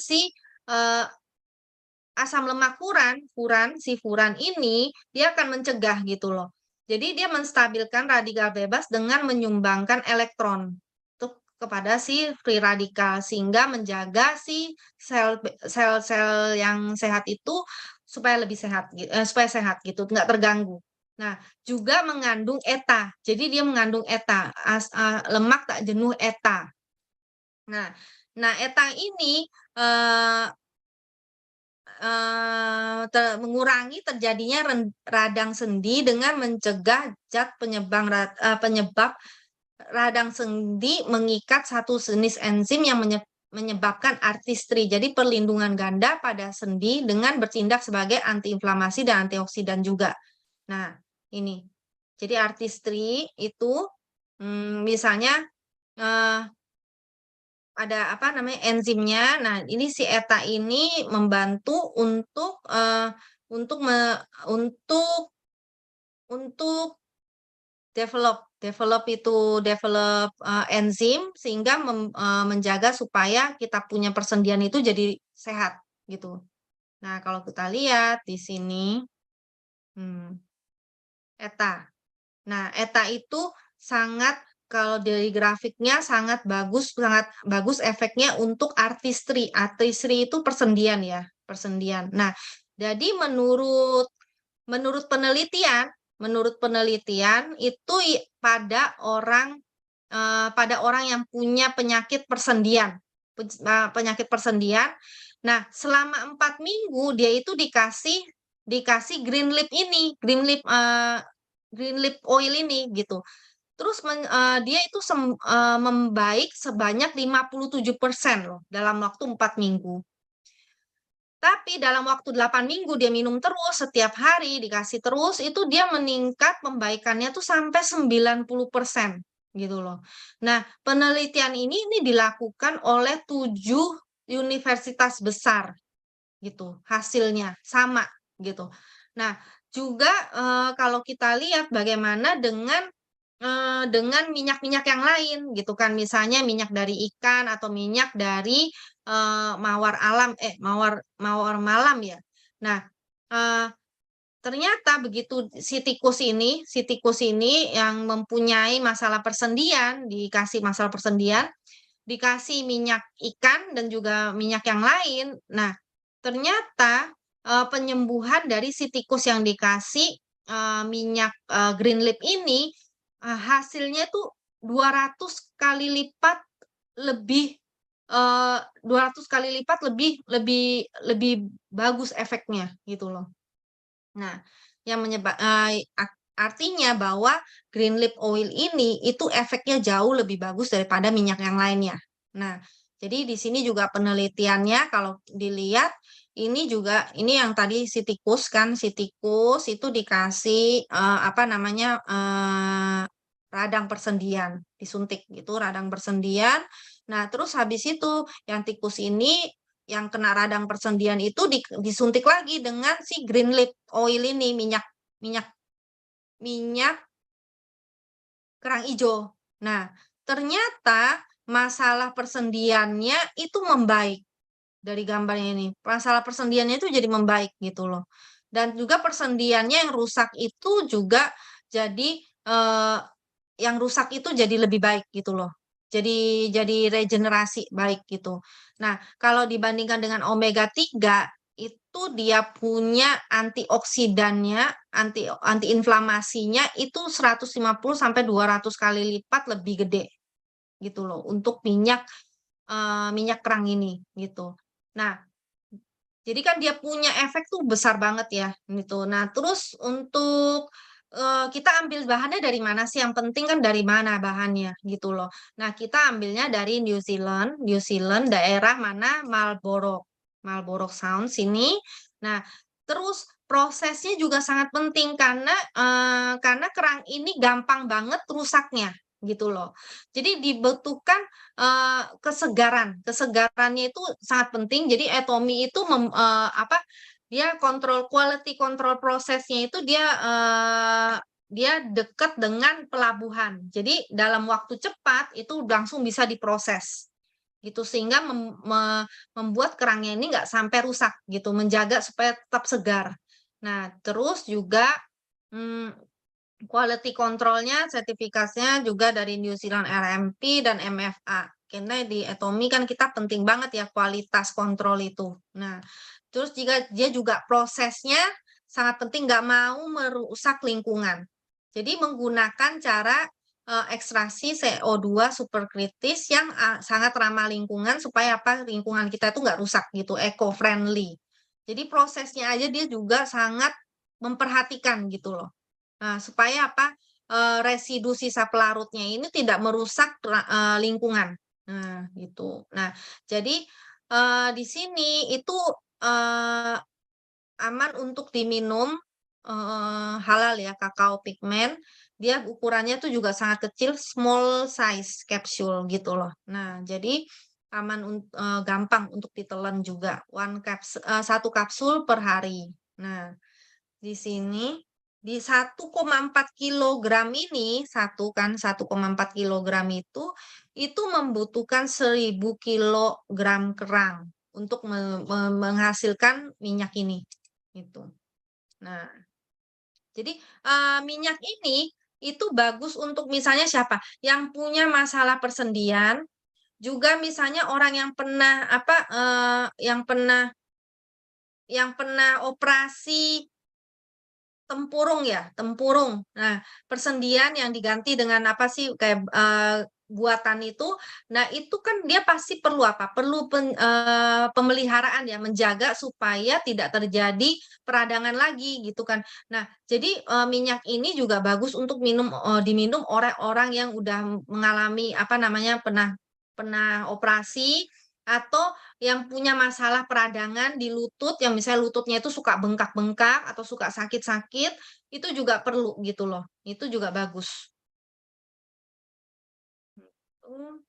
asam lemak furan ini dia akan mencegah gitu loh. Jadi dia menstabilkan radikal bebas dengan menyumbangkan elektron kepada si free radikal sehingga menjaga si sel-sel yang sehat itu supaya supaya sehat gitu, nggak terganggu. Nah, juga mengandung ETA. Jadi dia mengandung ETA, lemak tak jenuh ETA. Nah, ETA ini mengurangi terjadinya radang sendi dengan mencegah zat penyebab radang sendi mengikat satu jenis enzim yang menyebabkan artistri. Jadi perlindungan ganda pada sendi dengan bertindak sebagai antiinflamasi dan antioksidan juga. Nah, ini. Jadi artistri itu misalnya ada apa namanya enzimnya. Nah, ini si ETA ini membantu untuk untuk develop enzim sehingga menjaga supaya kita punya persendian itu jadi sehat gitu. Nah, kalau kita lihat di sini ETA. Nah, ETA itu sangat kalau dari grafiknya sangat bagus efeknya untuk artistry. Artistry itu persendian ya, persendian. Nah, jadi menurut penelitian itu pada orang yang punya penyakit persendian. Penyakit persendian. Nah, selama 4 minggu dia itu dikasih green leaf ini, green leaf oil ini gitu. Terus dia itu membaik sebanyak 57% loh dalam waktu 4 minggu. Tapi dalam waktu 8 minggu dia minum terus setiap hari, dikasih terus, itu dia meningkat pembaikannya tuh sampai 90% gitu loh. Nah, penelitian ini dilakukan oleh 7 universitas besar gitu, hasilnya sama gitu. Nah, juga kalau kita lihat bagaimana dengan minyak-minyak yang lain gitu kan, misalnya minyak dari ikan atau minyak dari mawar malam ya. Nah, ternyata begitu si tikus ini yang mempunyai masalah persendian, dikasih minyak ikan dan juga minyak yang lain. Nah, ternyata penyembuhan dari si tikus yang dikasih minyak green leaf ini hasilnya tuh 200 kali lipat lebih 200 kali lipat lebih bagus efeknya gitu loh. Nah, yang artinya bahwa green leaf oil ini itu efeknya jauh lebih bagus daripada minyak yang lainnya. Nah, jadi di sini juga penelitiannya kalau dilihat ini yang tadi si tikus itu dikasih radang persendian, disuntik gitu radang persendian. Nah, terus habis itu yang tikus ini yang kena radang persendian itu disuntik lagi dengan si green leaf oil ini, minyak kerang hijau. Nah, ternyata masalah persendiannya itu membaik. Dari gambarnya ini, masalah persendiannya itu jadi membaik gitu loh. Dan juga persendiannya yang rusak itu juga jadi yang rusak itu jadi lebih baik gitu loh. Jadi regenerasi baik gitu. Nah, kalau dibandingkan dengan omega 3 itu dia punya antioksidannya, antiinflamasinya itu 150 sampai 200 kali lipat lebih gede gitu loh untuk minyak kerang ini gitu. Nah, jadi kan dia punya efek tuh besar banget ya gitu. Nah, terus untuk kita ambil bahannya dari mana sih? Yang penting kan dari mana bahannya gitu loh. Nah, kita ambilnya dari New Zealand daerah mana Marlborough Sound sini. Nah, terus prosesnya juga sangat penting karena kerang ini gampang banget rusaknya gitu loh. Jadi dibutuhkan kesegarannya itu sangat penting. Jadi Atomy itu dia quality control prosesnya itu dia dekat dengan pelabuhan. Jadi dalam waktu cepat itu langsung bisa diproses gitu sehingga membuat kerangnya ini nggak sampai rusak gitu, menjaga supaya tetap segar. Nah, terus juga quality controlnya, sertifikasinya juga dari New Zealand RMP dan MFA. Karena di Atomy kan kita penting banget ya kualitas kontrol itu. Nah, terus dia juga prosesnya sangat penting, nggak mau merusak lingkungan. Jadi menggunakan cara ekstraksi CO2 superkritis yang sangat ramah lingkungan supaya lingkungan kita itu nggak rusak gitu, eco-friendly. Jadi prosesnya aja dia juga sangat memperhatikan gitu loh. Nah, supaya residu sisa pelarutnya ini tidak merusak lingkungan. Nah, gitu. Nah, jadi di sini itu aman untuk diminum, halal ya, kakao pigment. Dia ukurannya tuh juga sangat kecil, small size capsule gitu loh. Nah, jadi aman gampang untuk ditelan juga. Satu kapsul per hari. Nah, di sini di 1,4 kilogram ini 1,4 kilogram itu membutuhkan 1000 kilogram kerang untuk menghasilkan minyak ini gitu. Nah, jadi minyak ini itu bagus untuk misalnya siapa? Yang punya masalah persendian, juga misalnya orang yang pernah yang pernah operasi tempurung ya, tempurung. Nah, persendian yang diganti dengan apa sih kayak buatan itu. Nah, itu kan dia pasti perlu apa? Perlu pemeliharaan ya, menjaga supaya tidak terjadi peradangan lagi gitu kan. Nah, jadi minyak ini juga bagus untuk diminum orang-orang yang udah mengalami apa namanya pernah operasi atau yang punya masalah peradangan di lutut, yang misalnya lututnya itu suka bengkak-bengkak atau suka sakit-sakit, itu juga perlu gitu loh. Itu juga bagus. Hmm.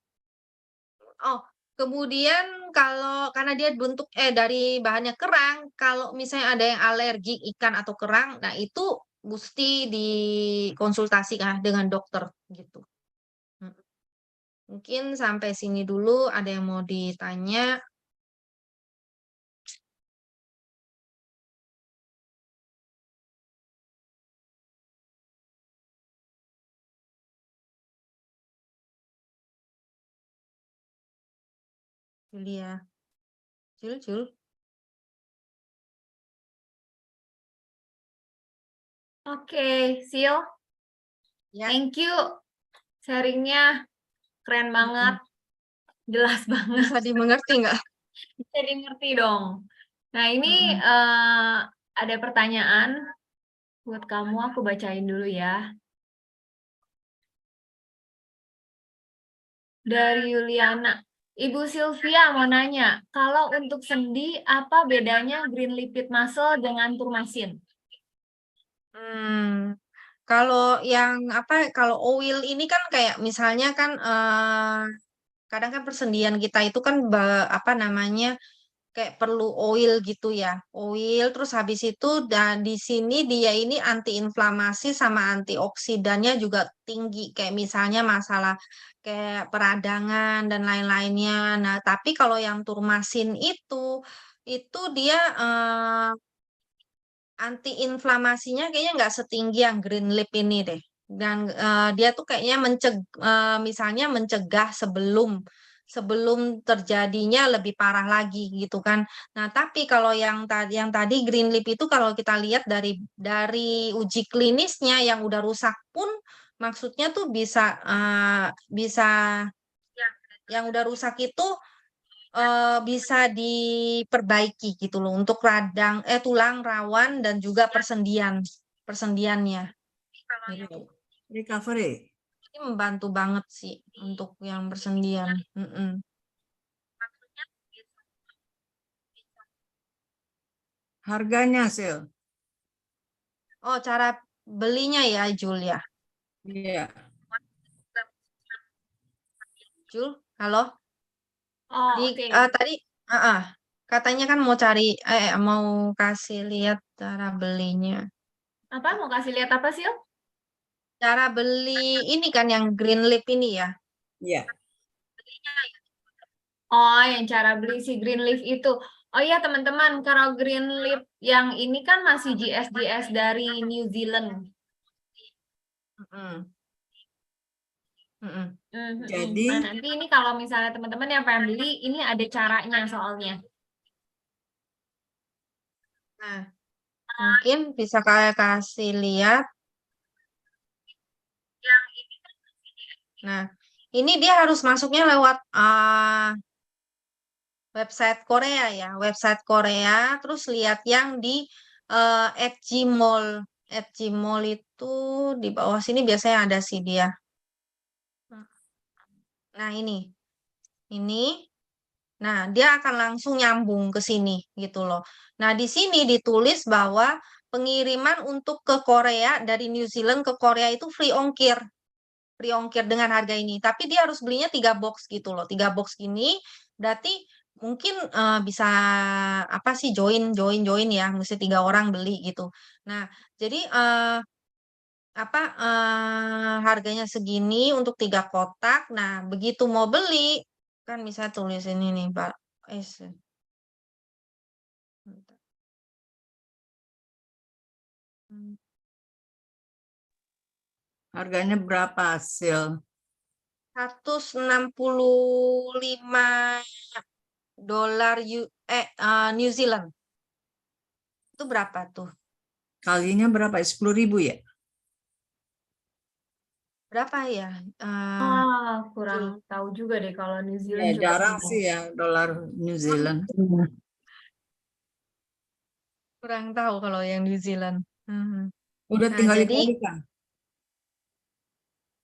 Oh, kemudian kalau karena dia dari bahannya kerang, kalau misalnya ada yang alergi ikan atau kerang, nah itu mesti dikonsultasikan dengan dokter gitu. Hmm. Mungkin sampai sini dulu, ada yang mau ditanya? Julia, Jul. Oke, Sil, Ya. thank you. Sharingnya keren banget, jelas banget. Bisa dimengerti nggak? Bisa dimengerti dong. Nah, ini ada pertanyaan buat kamu, aku bacain dulu ya. Dari Yuliana. Ibu Sylvia mau nanya, kalau untuk sendi, apa bedanya green lipid muscle dengan turmasin? Kalau kalau oil ini kan kayak misalnya kan kadang kan persendian kita itu kan apa namanya kayak perlu oil gitu ya. Oil terus habis itu dan di sini dia ini antiinflamasi sama antioksidannya juga tinggi kayak misalnya masalah kayak peradangan dan lain-lainnya. Nah, tapi kalau yang turmasin itu dia antiinflamasinya kayaknya nggak setinggi yang green leaf ini deh. Dan dia tuh kayaknya misalnya mencegah sebelum terjadinya lebih parah lagi gitu kan. Nah, tapi kalau yang tadi green leaf itu kalau kita lihat dari uji klinisnya yang udah rusak pun maksudnya tuh bisa yang udah rusak itu bisa diperbaiki gitu loh untuk tulang rawan dan juga persendiannya gitu. Recovery. Ini membantu banget sih untuk yang persendian. Harganya, Sil. Oh, cara belinya ya, Julia. Iya. Jul, halo. Oh, oke. Tadi katanya kan mau kasih lihat cara belinya. Apa mau kasih lihat apa sih? Cara beli ini kan yang green leaf ini ya. Iya. Oh, yang cara beli si green leaf itu. Oh iya teman-teman, kalau green leaf yang ini kan masih GS dari New Zealand. Mm-mm. Mm-mm. Jadi Nah, nanti ini kalau misalnya teman-teman yang pengen beli, ini ada caranya soalnya. Nah, mungkin bisa kayak kasih lihat. Nah, ini dia harus masuknya lewat website Korea ya, website Korea. Terus lihat yang di @gmall. @gmall itu di bawah sini biasanya ada sih dia. Nah, ini. Nah, dia akan langsung nyambung ke sini gitu loh. Nah, di sini ditulis bahwa pengiriman untuk ke Korea dari New Zealand ke Korea itu free ongkir dengan harga ini. Tapi dia harus belinya 3 box gitu loh. 3 box gini berarti mungkin bisa apa sih join ya, mesti 3 orang beli gitu. Nah, jadi harganya segini untuk 3 kotak. Nah, begitu mau beli kan bisa tulis ini nih, Pak. Bentar. Hmm. Harganya berapa hasil? 165 dolar New Zealand. Itu berapa tuh? Kalinya berapa? 10.000 ya? Berapa ya? Kurang tahu juga deh kalau New Ya, Zealand cukup jarang mahal. sih ya dolar New Zealand. Kurang tahu kalau yang New Zealand. Udah Nah, tinggal jadi dikalikan.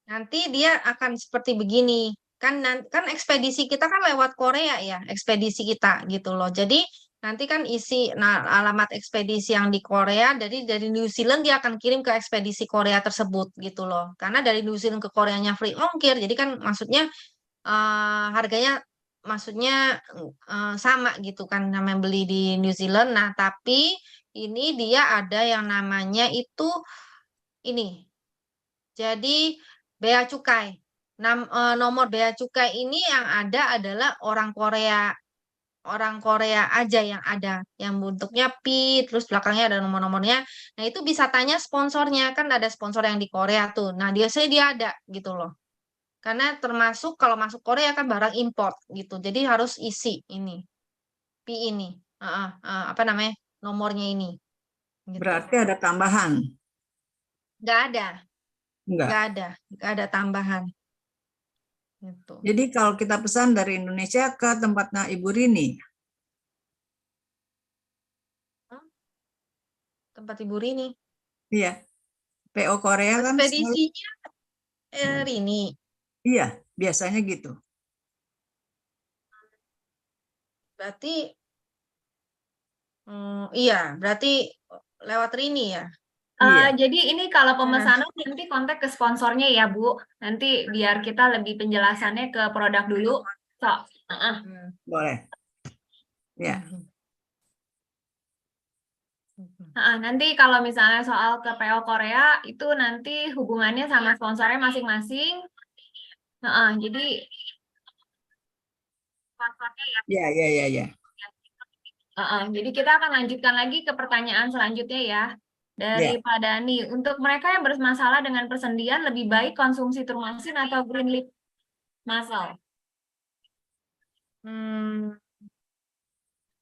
nanti dia akan seperti begini. Kan ekspedisi kita kan lewat Korea ya, ekspedisi kita gitu loh. Jadi nanti kan isi alamat ekspedisi yang di Korea, dari New Zealand dia akan kirim ke ekspedisi Korea tersebut gitu loh. Karena dari New Zealand ke Koreanya free ongkir, jadi kan maksudnya harganya maksudnya sama gitu kan namanya beli di New Zealand. Nah, tapi ini dia ada yang namanya itu ini. Jadi bea cukai. Nomor bea cukai ini yang ada adalah orang Korea aja yang ada, yang bentuknya P, terus belakangnya ada nomor-nomornya. Nah, itu bisa tanya sponsornya, kan ada sponsor yang di Korea tuh. Nah, biasanya dia ada gitu loh. Karena termasuk kalau masuk Korea kan barang import gitu. Jadi harus isi ini, P ini. Apa namanya? Nomornya ini gitu. Berarti ada tambahan. Nggak ada, Enggak. nggak ada tambahan gitu. Jadi kalau kita pesan dari Indonesia ke tempatnya Ibu Rini, Tempat Ibu Rini. iya, PO Korea kan selalu, Ekspedisinya Rini. iya, biasanya gitu. Berarti iya, berarti lewat Rini ya. Iya. Jadi ini kalau pemesanan nanti kontak ke sponsornya ya, Bu. Nanti biar kita lebih penjelasannya ke produk dulu. So, Boleh. Ya. nanti kalau misalnya soal ke PO Korea itu nanti hubungannya sama sponsornya masing-masing. Jadi sponsornya ya. Ya, ya, ya, ya. Jadi kita akan lanjutkan lagi ke pertanyaan selanjutnya ya. Dari Ya. Pak Dani, untuk mereka yang bermasalah dengan persendian lebih baik konsumsi turmasin atau green leaf masal?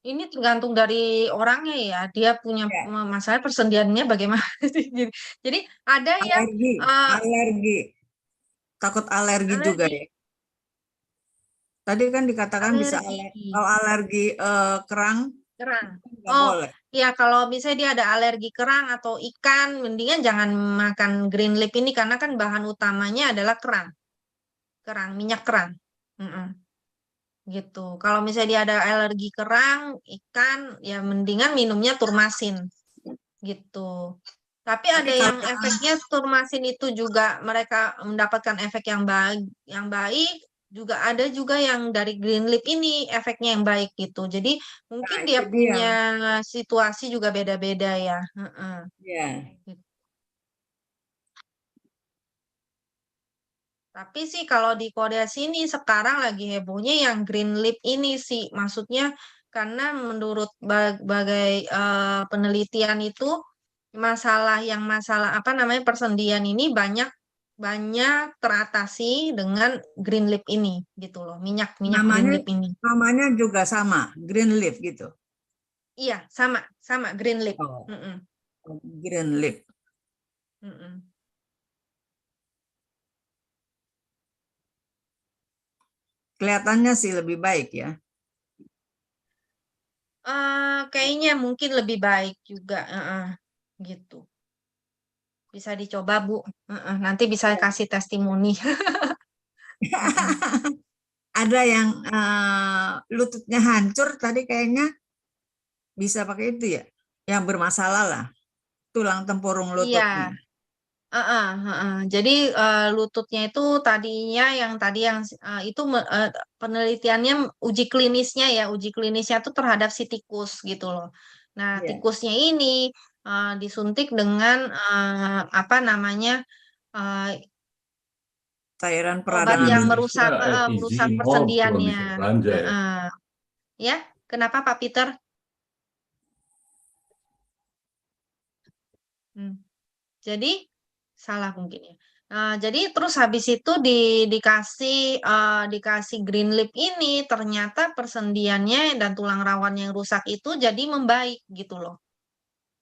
Ini tergantung dari orangnya ya. Dia punya Ya. masalah persendiannya bagaimana. Jadi ada yang Alergi. Takut alergi juga alergi. ya. Tadi kan dikatakan bisa Alergi. kalau alergi kerang, Kerang. nggak Oh, boleh. ya kalau misalnya dia ada alergi kerang atau ikan, mendingan jangan makan green leaf ini karena kan bahan utamanya adalah kerang. Minyak kerang. Gitu. Kalau misalnya dia ada alergi kerang, ikan, ya mendingan minumnya turmasin. Gitu. Tapi ada yang efeknya turmasin itu juga mereka mendapatkan efek yang baik, juga ada juga yang dari green leaf ini efeknya yang baik gitu. Jadi mungkin Nah, dia itu dia. punya situasi juga beda-beda ya. Ya. Tapi sih kalau di Korea sini sekarang lagi hebohnya yang green leaf ini sih. Maksudnya karena menurut berbagai penelitian itu masalah apa namanya persendian ini banyak teratasi dengan green leaf ini gitu loh. Minyak green leaf ini. Namanya juga sama, green leaf gitu. Iya, sama green leaf. Oh, green leaf. Kelihatannya sih lebih baik ya. Kayaknya mungkin lebih baik juga gitu. Bisa dicoba, Bu. Nanti bisa kasih testimoni. Ada yang lututnya hancur tadi kayaknya bisa pakai itu ya. Yang bermasalah lah, tulang tempurung Iya. lututnya. Jadi lututnya itu tadinya yang itu penelitiannya uji klinisnya tuh terhadap si tikus gitu loh. Nah, Iya. tikusnya ini disuntik dengan apa namanya Cairan obat peradang. yang Indonesia merusak izin persendiannya. Indonesia belanja ya. Ya, kenapa Pak Peter? Jadi salah mungkin ya. Jadi terus habis itu dikasih green leaf ini ternyata persendiannya dan tulang rawan yang rusak itu jadi membaik gitu loh.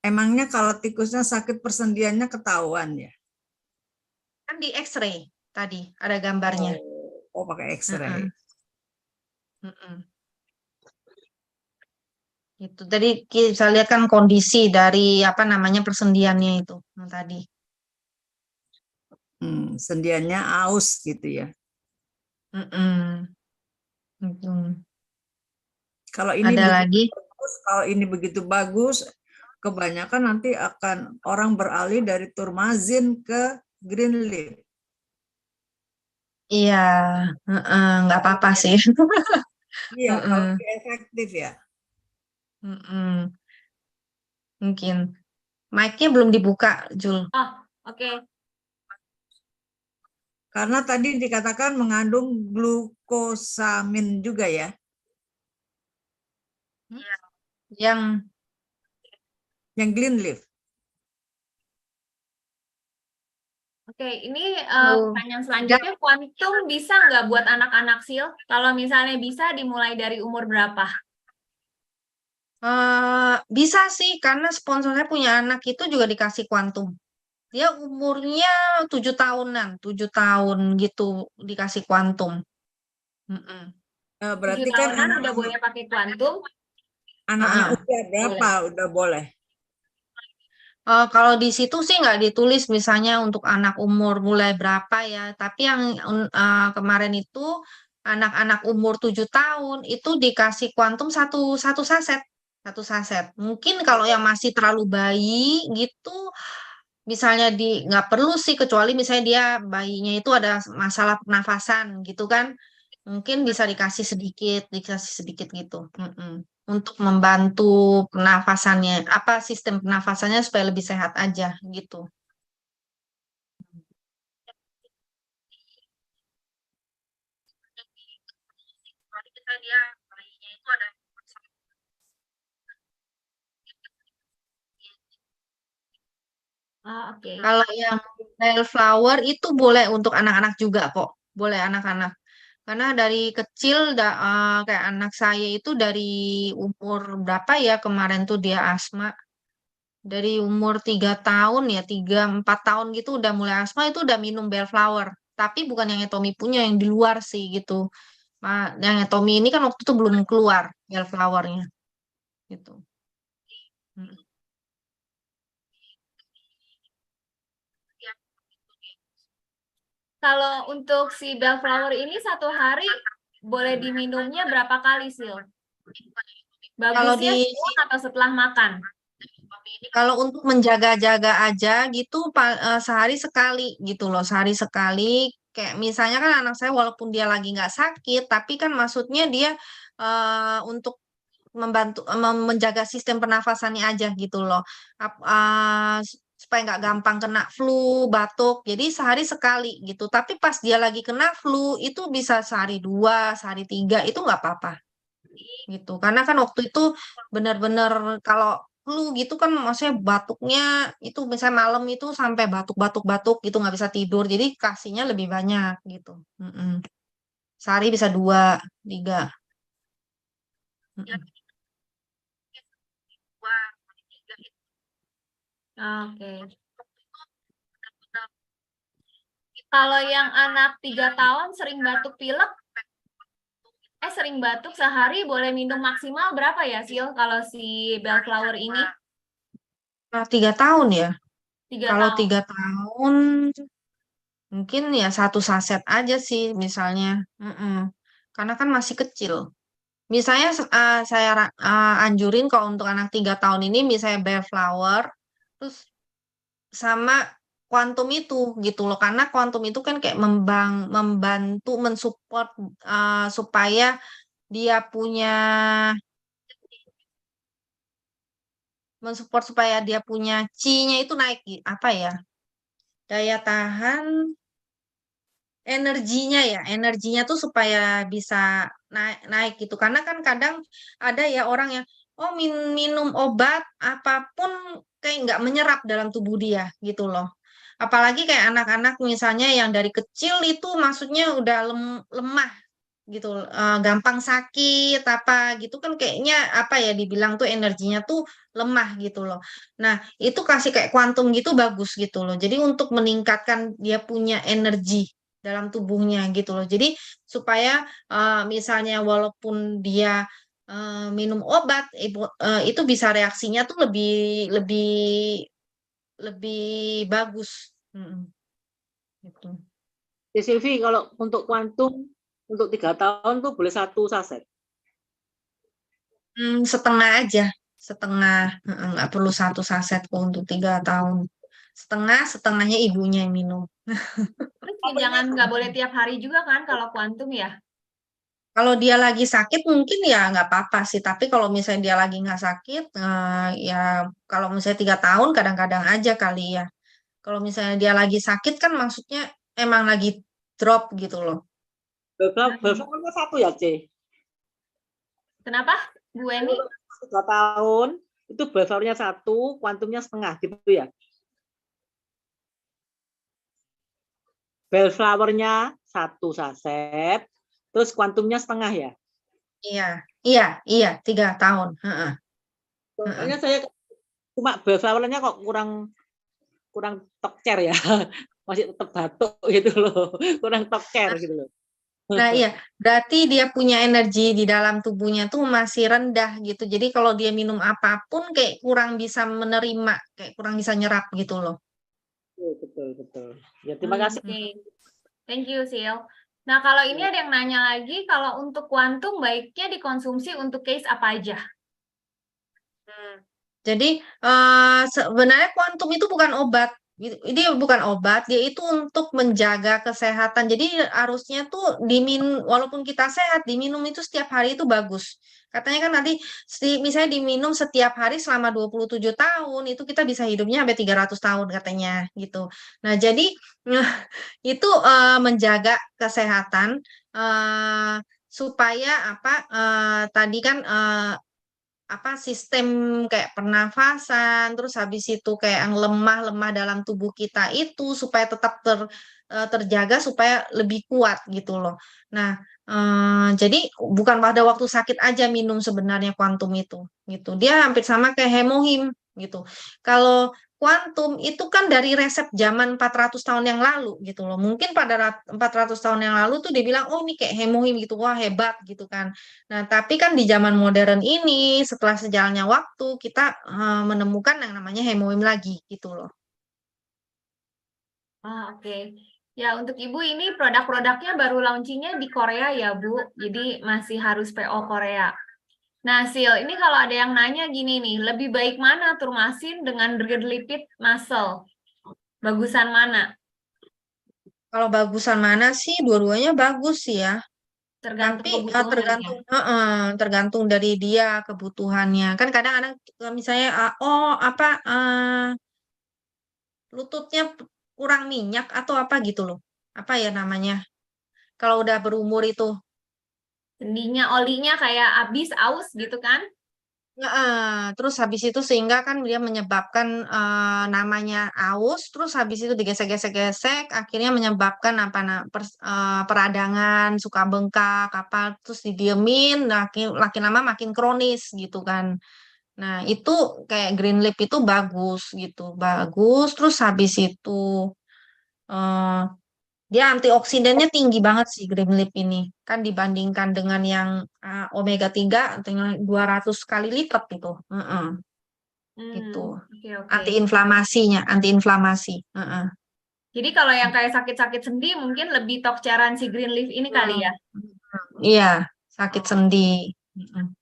Emangnya kalau tikusnya sakit persendiannya ketahuan ya? Kan di X-ray tadi ada gambarnya. Oh, pakai X-ray. Heeh. Mm-mm. Itu tadi bisa lihat kan kondisi dari apa namanya persendiannya itu yang tadi. Sendiannya aus gitu ya. Mm-mm. Gitu. Kalau ini Ada begitu lagi? bagus, kalau ini begitu bagus, kebanyakan nanti akan orang beralih dari turmazin ke green leaf. Iya, nggak apa-apa sih. Iya, kalau Heeh. lebih efektif ya. Mm-mm. Mungkin mic-nya belum dibuka, Jul. Oh, oke. Karena tadi dikatakan mengandung glukosamin juga ya. Yang Yang green leaf. Oke, ini Oh, pertanyaan selanjutnya, kuantum bisa nggak buat anak-anak Sil? Kalau misalnya bisa, dimulai dari umur berapa? bisa sih, karena sponsornya punya anak itu juga dikasih kuantum. Dia umurnya 7 tahunan, 7 tahun gitu dikasih kuantum. Mm-mm. 7 Berarti kan tahunan udah boleh pakai kuantum? anak-anak Ah, usia berapa udah boleh? kalau di situ sih nggak ditulis misalnya untuk anak umur mulai berapa ya, tapi yang kemarin itu anak-anak umur 7 tahun itu dikasih kuantum satu saset, satu saset. Mungkin kalau yang masih terlalu bayi gitu, misalnya nggak perlu sih kecuali misalnya dia bayinya itu ada masalah pernafasan gitu kan, mungkin bisa dikasih sedikit gitu. Mm-mm. Untuk membantu pernafasannya, apa sistem pernafasannya supaya lebih sehat aja gitu. Kalau kita dia bayinya itu ada masalah. Oh, oke. Kalau yang flower itu boleh untuk anak-anak juga kok, boleh anak-anak. Karena dari kecil, kayak anak saya itu dari umur berapa ya kemarin tuh dia asma. Dari umur 3 tahun ya, 3-4 tahun gitu udah mulai asma itu udah minum bellflower. Tapi bukan yang Etomi punya, yang di luar sih gitu. Yang Etomi ini kan waktu itu belum keluar bellflowernya gitu. Mm. Kalau untuk si bellflower ini satu hari boleh diminumnya berapa kali, Sil? Kalau Bagusnya di sebelum atau setelah makan? Kalau untuk menjaga-jaga aja gitu sehari sekali gitu loh, sehari sekali. Kayak misalnya kan anak saya walaupun dia lagi nggak sakit, tapi kan maksudnya dia untuk membantu menjaga sistem pernafasannya aja gitu loh. Supaya nggak gampang kena flu, batuk. Jadi sehari sekali gitu. Tapi pas dia lagi kena flu itu bisa sehari 2, sehari 3 itu nggak apa-apa gitu. Karena kan waktu itu benar-benar kalau flu gitu kan maksudnya batuknya itu misalnya malam itu sampai batuk-batuk-batuk gitu nggak bisa tidur. Jadi kasihnya lebih banyak gitu. Mm-mm. Sehari bisa 2, 3. Mm-mm. Oke. Kalau yang anak 3 tahun sering batuk pilek, sering batuk sehari boleh minum maksimal berapa ya, Sil? Kalau si bellflower ini Nah, 3 tahun ya. 3 Kalau tahun. 3 tahun mungkin ya satu saset aja sih misalnya. Mm-mm. Karena kan masih kecil. Misalnya saya anjurin kalau untuk anak 3 tahun ini misalnya bellflower, terus sama kuantum itu gitu loh. Karena kuantum itu kan kayak membantu mensupport supaya dia punya mensupport supaya dia punya C-nya itu naik apa ya? Daya tahan energinya tuh supaya bisa naik naik gitu. Karena kan kadang ada ya orang yang minum obat apapun kayak nggak menyerap dalam tubuh dia gitu loh. Apalagi kayak anak-anak misalnya yang dari kecil itu maksudnya udah lemah gitu, gampang sakit apa gitu kan kayaknya apa ya dibilang tuh energinya tuh lemah gitu loh. Nah, itu kasih kayak kuantum gitu bagus gitu loh. Jadi untuk meningkatkan dia punya energi dalam tubuhnya gitu loh. Jadi supaya misalnya walaupun dia minum obat itu bisa reaksinya tuh lebih lebih lebih bagus. Gitu. Ya Silvi, kalau untuk kuantum untuk 3 tahun tuh boleh 1 saset. Setengah aja, setengah, nggak perlu 1 saset kok untuk 3 tahun. Setengahnya ibunya yang minum. Terus nggak boleh tiap hari juga kan kalau kuantum ya? Kalau dia lagi sakit mungkin ya nggak apa-apa sih, tapi kalau misalnya dia lagi nggak sakit, ya kalau misalnya 3 tahun kadang-kadang aja kali ya. Kalau misalnya dia lagi sakit kan maksudnya emang lagi drop gitu loh. Bellflowernya 1 ya, C? Kenapa, Bu Eni? 3 tahun, itu bellflowernya 1, kuantumnya setengah gitu ya? Bellflowernya 1 saset, terus kuantumnya setengah ya? Iya, 3 tahun. Soalnya saya cuma bellflowernya kok kurang tokcer ya, masih tetap batuk gitu loh, kurang tokcer gitu loh. Nah, iya, berarti dia punya energi di dalam tubuhnya tuh masih rendah gitu. Jadi kalau dia minum apapun kayak kurang bisa menerima, kayak kurang bisa nyerap gitu loh. Betul. Ya, terima kasih. Oke. Thank you, Sil. Nah, kalau ini ada yang nanya lagi, kalau untuk kuantum baiknya dikonsumsi untuk case apa aja? Jadi sebenarnya kuantum itu bukan obat. Ini bukan obat, dia itu untuk menjaga kesehatan. Jadi harusnya tuh walaupun kita sehat, diminum itu setiap hari itu bagus. Katanya kan nanti misalnya diminum setiap hari selama 27 tahun, itu kita bisa hidupnya sampai 300 tahun katanya gitu. Nah, jadi itu menjaga kesehatan supaya apa tadi kan apa sistem kayak pernafasan, terus habis itu kayak yang lemah-lemah dalam tubuh kita itu supaya tetap terjaga supaya lebih kuat gitu loh. Nah, jadi bukan pada waktu sakit aja minum sebenarnya kuantum itu gitu. Dia hampir sama kayak hemohim gitu. Kalau kuantum itu kan dari resep zaman 400 tahun yang lalu gitu loh. Mungkin pada 400 tahun yang lalu tuh dia bilang, oh ini kayak hemohim gitu, wah hebat gitu kan. Nah, tapi kan di zaman modern ini, setelah sejalannya waktu, kita menemukan yang namanya hemohim lagi gitu loh. Oke. Ya, untuk Ibu ini produk-produknya baru launchingnya di Korea ya, Bu. Jadi masih harus PO Korea. Nah, Sil, ini kalau ada yang nanya gini nih, lebih baik mana Turmasin dengan Green Lipid Muscle? Bagusan mana? Kalau bagusan mana sih? Dua-duanya bagus sih ya. Tergantung Tapi kebutuhan ya. tergantung dari dia kebutuhannya. Kan kadang-kadang misalnya lututnya kurang minyak atau apa gitu loh. Apa ya namanya? Kalau udah berumur itu. Sendinya, olinya kayak habis, aus gitu kan? Terus habis itu sehingga kan dia menyebabkan namanya aus, terus habis itu digesek-gesek-gesek, akhirnya menyebabkan peradangan, suka bengkak, apa, terus didiemin, makin lama makin kronis gitu kan. Nah itu kayak green leaf itu bagus gitu, bagus. Terus habis itu eh, dia antioksidannya tinggi banget sih green leaf ini. Kan dibandingkan dengan yang omega 3 dengan 200 kali lipat itu. Gitu. Oke. Antiinflamasi. Jadi kalau yang kayak sakit-sakit sendi mungkin lebih tokceran si green leaf ini kali ya? Iya, sakit sendi.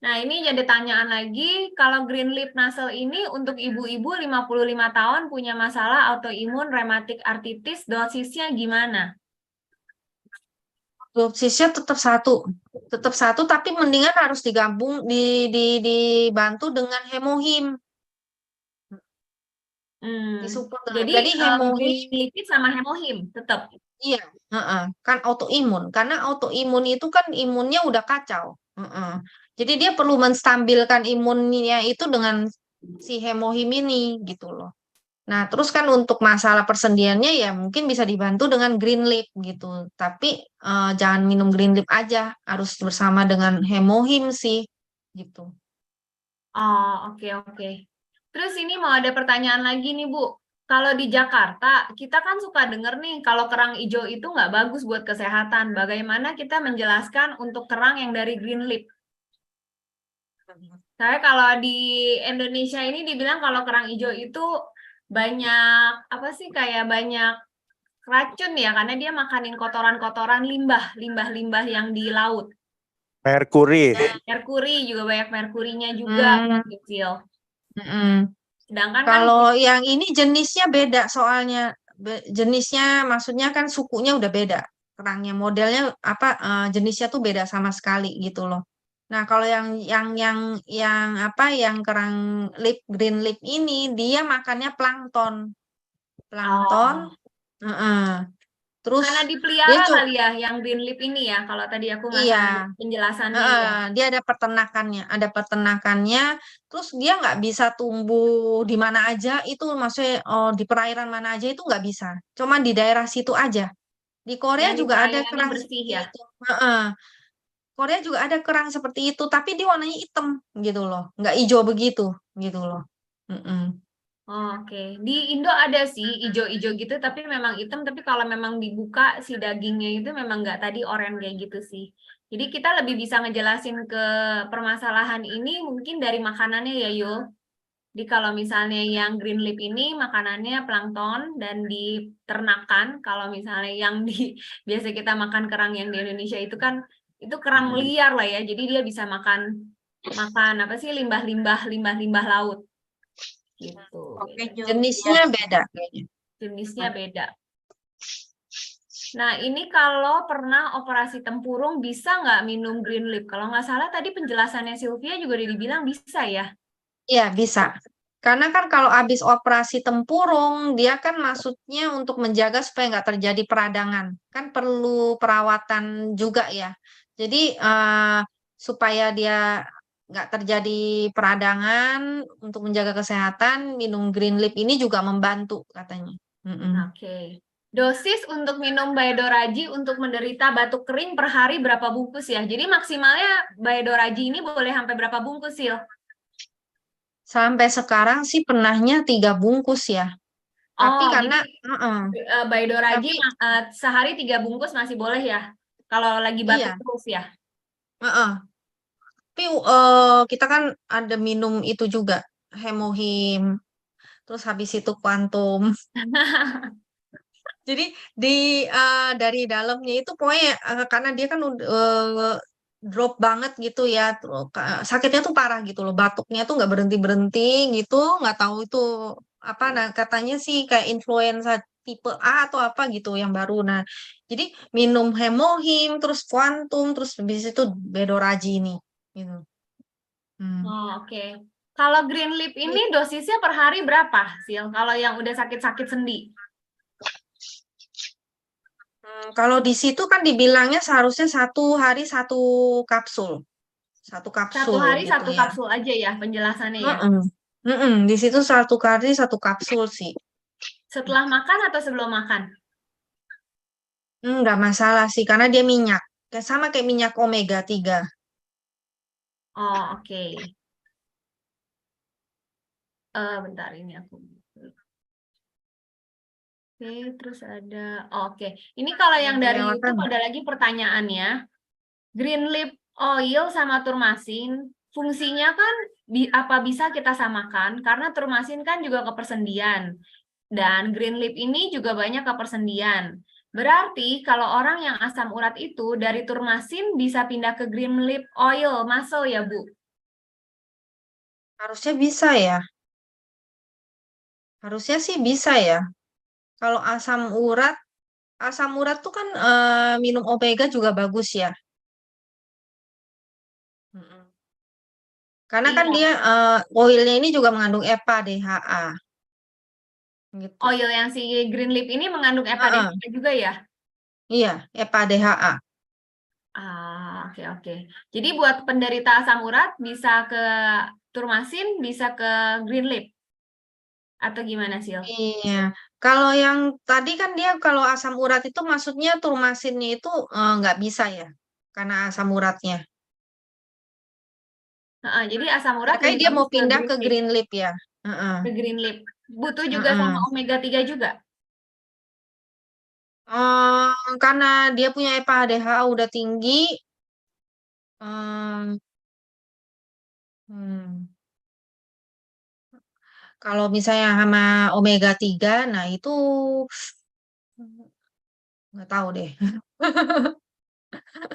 Nah, ini jadi tanyaan lagi, kalau green leaf muscle ini untuk ibu-ibu 55 tahun punya masalah autoimun rheumatic arthritis, dosisnya gimana? Dosisnya tetap satu, tapi mendingan harus digabung dibantu dengan hemohim. Disupport dengan. Jadi hemohim lipid sama hemohim tetap. iya, kan autoimun. Karena autoimun itu kan imunnya udah kacau. Jadi dia perlu menstabilkan imunnya itu dengan si hemohim ini gitu loh. Nah, terus kan untuk masalah persendiannya ya mungkin bisa dibantu dengan green leaf gitu. Tapi jangan minum green leaf aja, harus bersama dengan hemohim sih gitu. Oh, oke, oke. Terus ini mau ada pertanyaan lagi nih, Bu. Kalau di Jakarta, kita kan suka denger nih, kalau kerang hijau itu nggak bagus buat kesehatan. Bagaimana kita menjelaskan untuk kerang yang dari green leaf? Saya kalau di Indonesia ini dibilang kalau kerang hijau itu banyak, apa sih, kayak banyak racun ya, karena dia makanin kotoran-kotoran limbah yang di laut. Merkuri. Merkuri juga banyak merkurinya juga, kecil. Sedangkan kan Kalau yang ini jenisnya beda soalnya. Jenisnya maksudnya kan sukunya udah beda. Kerangnya modelnya apa jenisnya tuh beda sama sekali gitu loh. Nah, kalau yang apa yang kerang green leaf ini dia makannya plankton. Plankton. Terus karena dia dipelihara juga kali ya yang green leaf ini ya, kalau tadi aku nggak iya. salah penjelasannya ya. Dia ada peternakannya, terus dia nggak bisa tumbuh di mana aja, itu maksudnya di perairan mana aja itu nggak bisa, cuma di daerah situ aja. Di Korea Yang di juga ada perairannya kerang bersih seperti ya. itu. Korea juga ada kerang seperti itu, tapi dia warnanya hitam gitu loh, nggak hijau begitu gitu loh. Oh, oke. Di Indo ada sih ijo-ijo gitu, tapi memang hitam. Tapi kalau memang dibuka si dagingnya itu memang nggak tadi oranye kayak gitu sih. Jadi kita lebih bisa ngejelasin ke permasalahan ini mungkin dari makanannya ya, Yul. Jadi kalau misalnya yang green leaf ini makanannya plankton dan diternakan, kalau misalnya yang di biasa kita makan kerang yang di Indonesia itu kan itu kerang liar lah ya. Jadi dia bisa makan apa sih limbah-limbah laut gitu. Jenisnya beda kayaknya. Jenisnya beda. Nah, ini kalau pernah operasi tempurung bisa nggak minum green leaf? Kalau nggak salah tadi penjelasannya Sylvia juga udah dibilang bisa ya? Iya, bisa. Karena kan kalau habis operasi tempurung, dia kan maksudnya untuk menjaga supaya nggak terjadi peradangan. Kan perlu perawatan juga ya. Jadi supaya dia nggak terjadi peradangan, untuk menjaga kesehatan, minum green leaf ini juga membantu katanya. Oke. Dosis untuk minum Baedoraji untuk menderita batuk kering per hari berapa bungkus ya? Jadi maksimalnya Baedoraji ini boleh sampai berapa bungkus, Sil? Sampai sekarang sih pernahnya 3 bungkus ya. Tapi Oh, karena jadi Baedoraji tapi sehari 3 bungkus masih boleh ya? Kalau lagi batuk iya, terus ya? tapi kita kan ada minum itu juga hemohim, terus habis itu kuantum. Jadi dari dalamnya itu pokoknya karena dia kan drop banget gitu ya, sakitnya tuh parah gitu loh, batuknya tuh nggak berhenti berhenti gitu, nggak tahu itu apa. Nah, katanya sih kayak influenza tipe A atau apa gitu yang baru. Nah, jadi minum hemohim, terus kuantum, terus habis itu bedoraji ini gitu. Oh, oke. Kalau green leaf ini dosisnya per hari berapa, Sil? Kalau yang udah sakit-sakit sendi? Kalau di situ kan dibilangnya seharusnya 1 hari 1 kapsul. Satu 1 kapsul hari gitu 1 ya. kapsul aja ya penjelasannya ya? Di situ 1 kali 1 kapsul sih. Setelah makan atau sebelum makan? Nggak masalah sih, karena dia minyak. Sama kayak minyak omega 3. Oh, oke. Bentar ini aku. Oke, terus ada. Oke. Ini kalau yang dari Kelewatan. YouTube ada lagi pertanyaannya. Green leaf oil sama turmasin, fungsinya kan apa bisa kita samakan? Karena turmasin kan juga kepersendian. Dan green leaf ini juga banyak kepersendian. Berarti kalau orang yang asam urat itu dari turmasin bisa pindah ke green leaf oil, masuk ya, Bu? Harusnya bisa ya. Harusnya sih bisa ya. Kalau asam urat tuh kan minum omega juga bagus ya. Karena kan Iya. dia oilnya ini juga mengandung EPA, DHA. Gitu. Oil yang si green leaf ini mengandung EPA juga ya? Iya, EPA, DHA. Oke, oke. Jadi buat penderita asam urat bisa ke turmasin, bisa ke green leaf. Atau gimana, Sil? Iya. Kalau yang tadi kan dia kalau asam urat itu maksudnya turmasinnya itu nggak bisa ya, karena asam uratnya. Heeh, jadi asam urat Makanya lebih dia mau bagus ke pindah green ke leaf. green leaf ya. Heeh, Ke green leaf. Butuh juga heeh. sama omega 3 juga. Karena dia punya EPA DHA udah tinggi. em, hmm, Kalau misalnya sama omega 3, nah itu nggak tahu deh.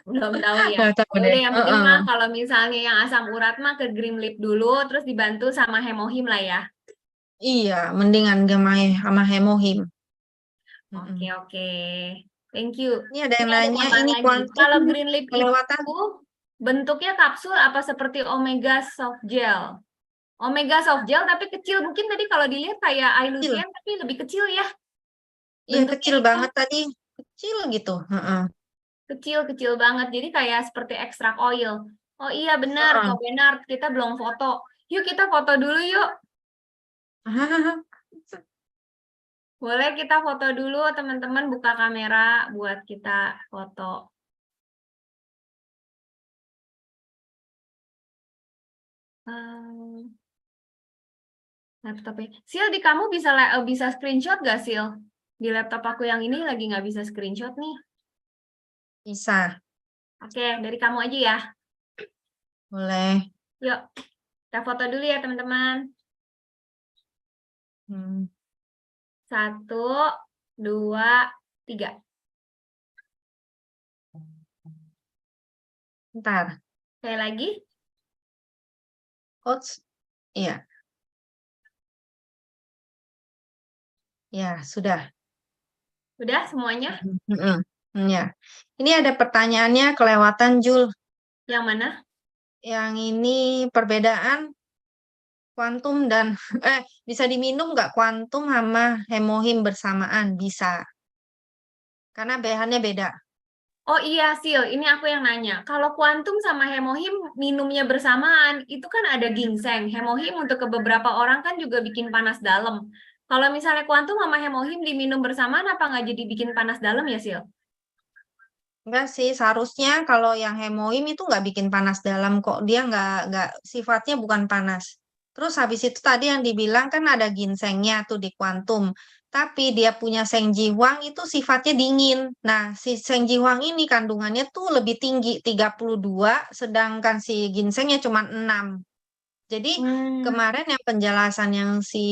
Belum tahu ya. Nggak tahu Ya deh. udah yang penting Heeh. mah kalau misalnya yang asam urat mah ke green leaf dulu terus dibantu sama hemohim lah ya. Iya, mendingan sama hemohim. Oke, Mm-mm. oke. Thank you. Ini ada yang Ini ada nanya, tambahan ini lagi. kuantum Kalau green leaf kelewatan. itu bentuknya kapsul apa seperti omega soft gel? Omega soft gel tapi kecil. Mungkin tadi kalau dilihat kayak Kecil. iLutein tapi lebih kecil ya. Iya, Bentuknya kecil itu banget tadi. Kecil gitu. Heeh. kecil-kecil banget. Jadi kayak seperti ekstrak oil. Oh iya benar, Heeh. Kak Benar. Kita belum foto. Yuk kita foto dulu yuk. Boleh kita foto dulu, teman-teman buka kamera buat kita foto. Hmm, laptopnya. Sil, di kamu bisa screenshot gak, Sil? Di laptop aku yang ini lagi nggak bisa screenshot nih. Bisa. Oke, dari kamu aja ya. Boleh. Yuk, kita foto dulu ya, teman-teman. Hmm. 1, 2, 3. Ntar. Sekali lagi. Coach. Iya. Ya, sudah. Udah semuanya? Mm-mm. Ya. Ini ada pertanyaannya kelewatan, Jul. Yang mana? Yang ini perbedaan kuantum dan bisa diminum nggak kuantum sama hemohim bersamaan? Bisa. Karena pH-nya beda. Oh iya, Sil, ini aku yang nanya. Kalau kuantum sama hemohim minumnya bersamaan, itu kan ada ginseng. Hemohim untuk ke beberapa orang kan juga bikin panas dalam. Kalau misalnya kuantum sama hemohim diminum bersamaan, apa nggak jadi bikin panas dalam ya, Sil? Enggak sih, seharusnya kalau yang hemohim itu nggak bikin panas dalam kok. Dia nggak sifatnya bukan panas. Terus habis itu tadi yang dibilang kan ada ginsengnya tuh di kuantum. Tapi dia punya Seng Jihuang itu sifatnya dingin. Nah, si Seng Jihuang ini kandungannya tuh lebih tinggi, 32, sedangkan si ginsengnya cuma 6. Jadi kemarin yang penjelasan yang si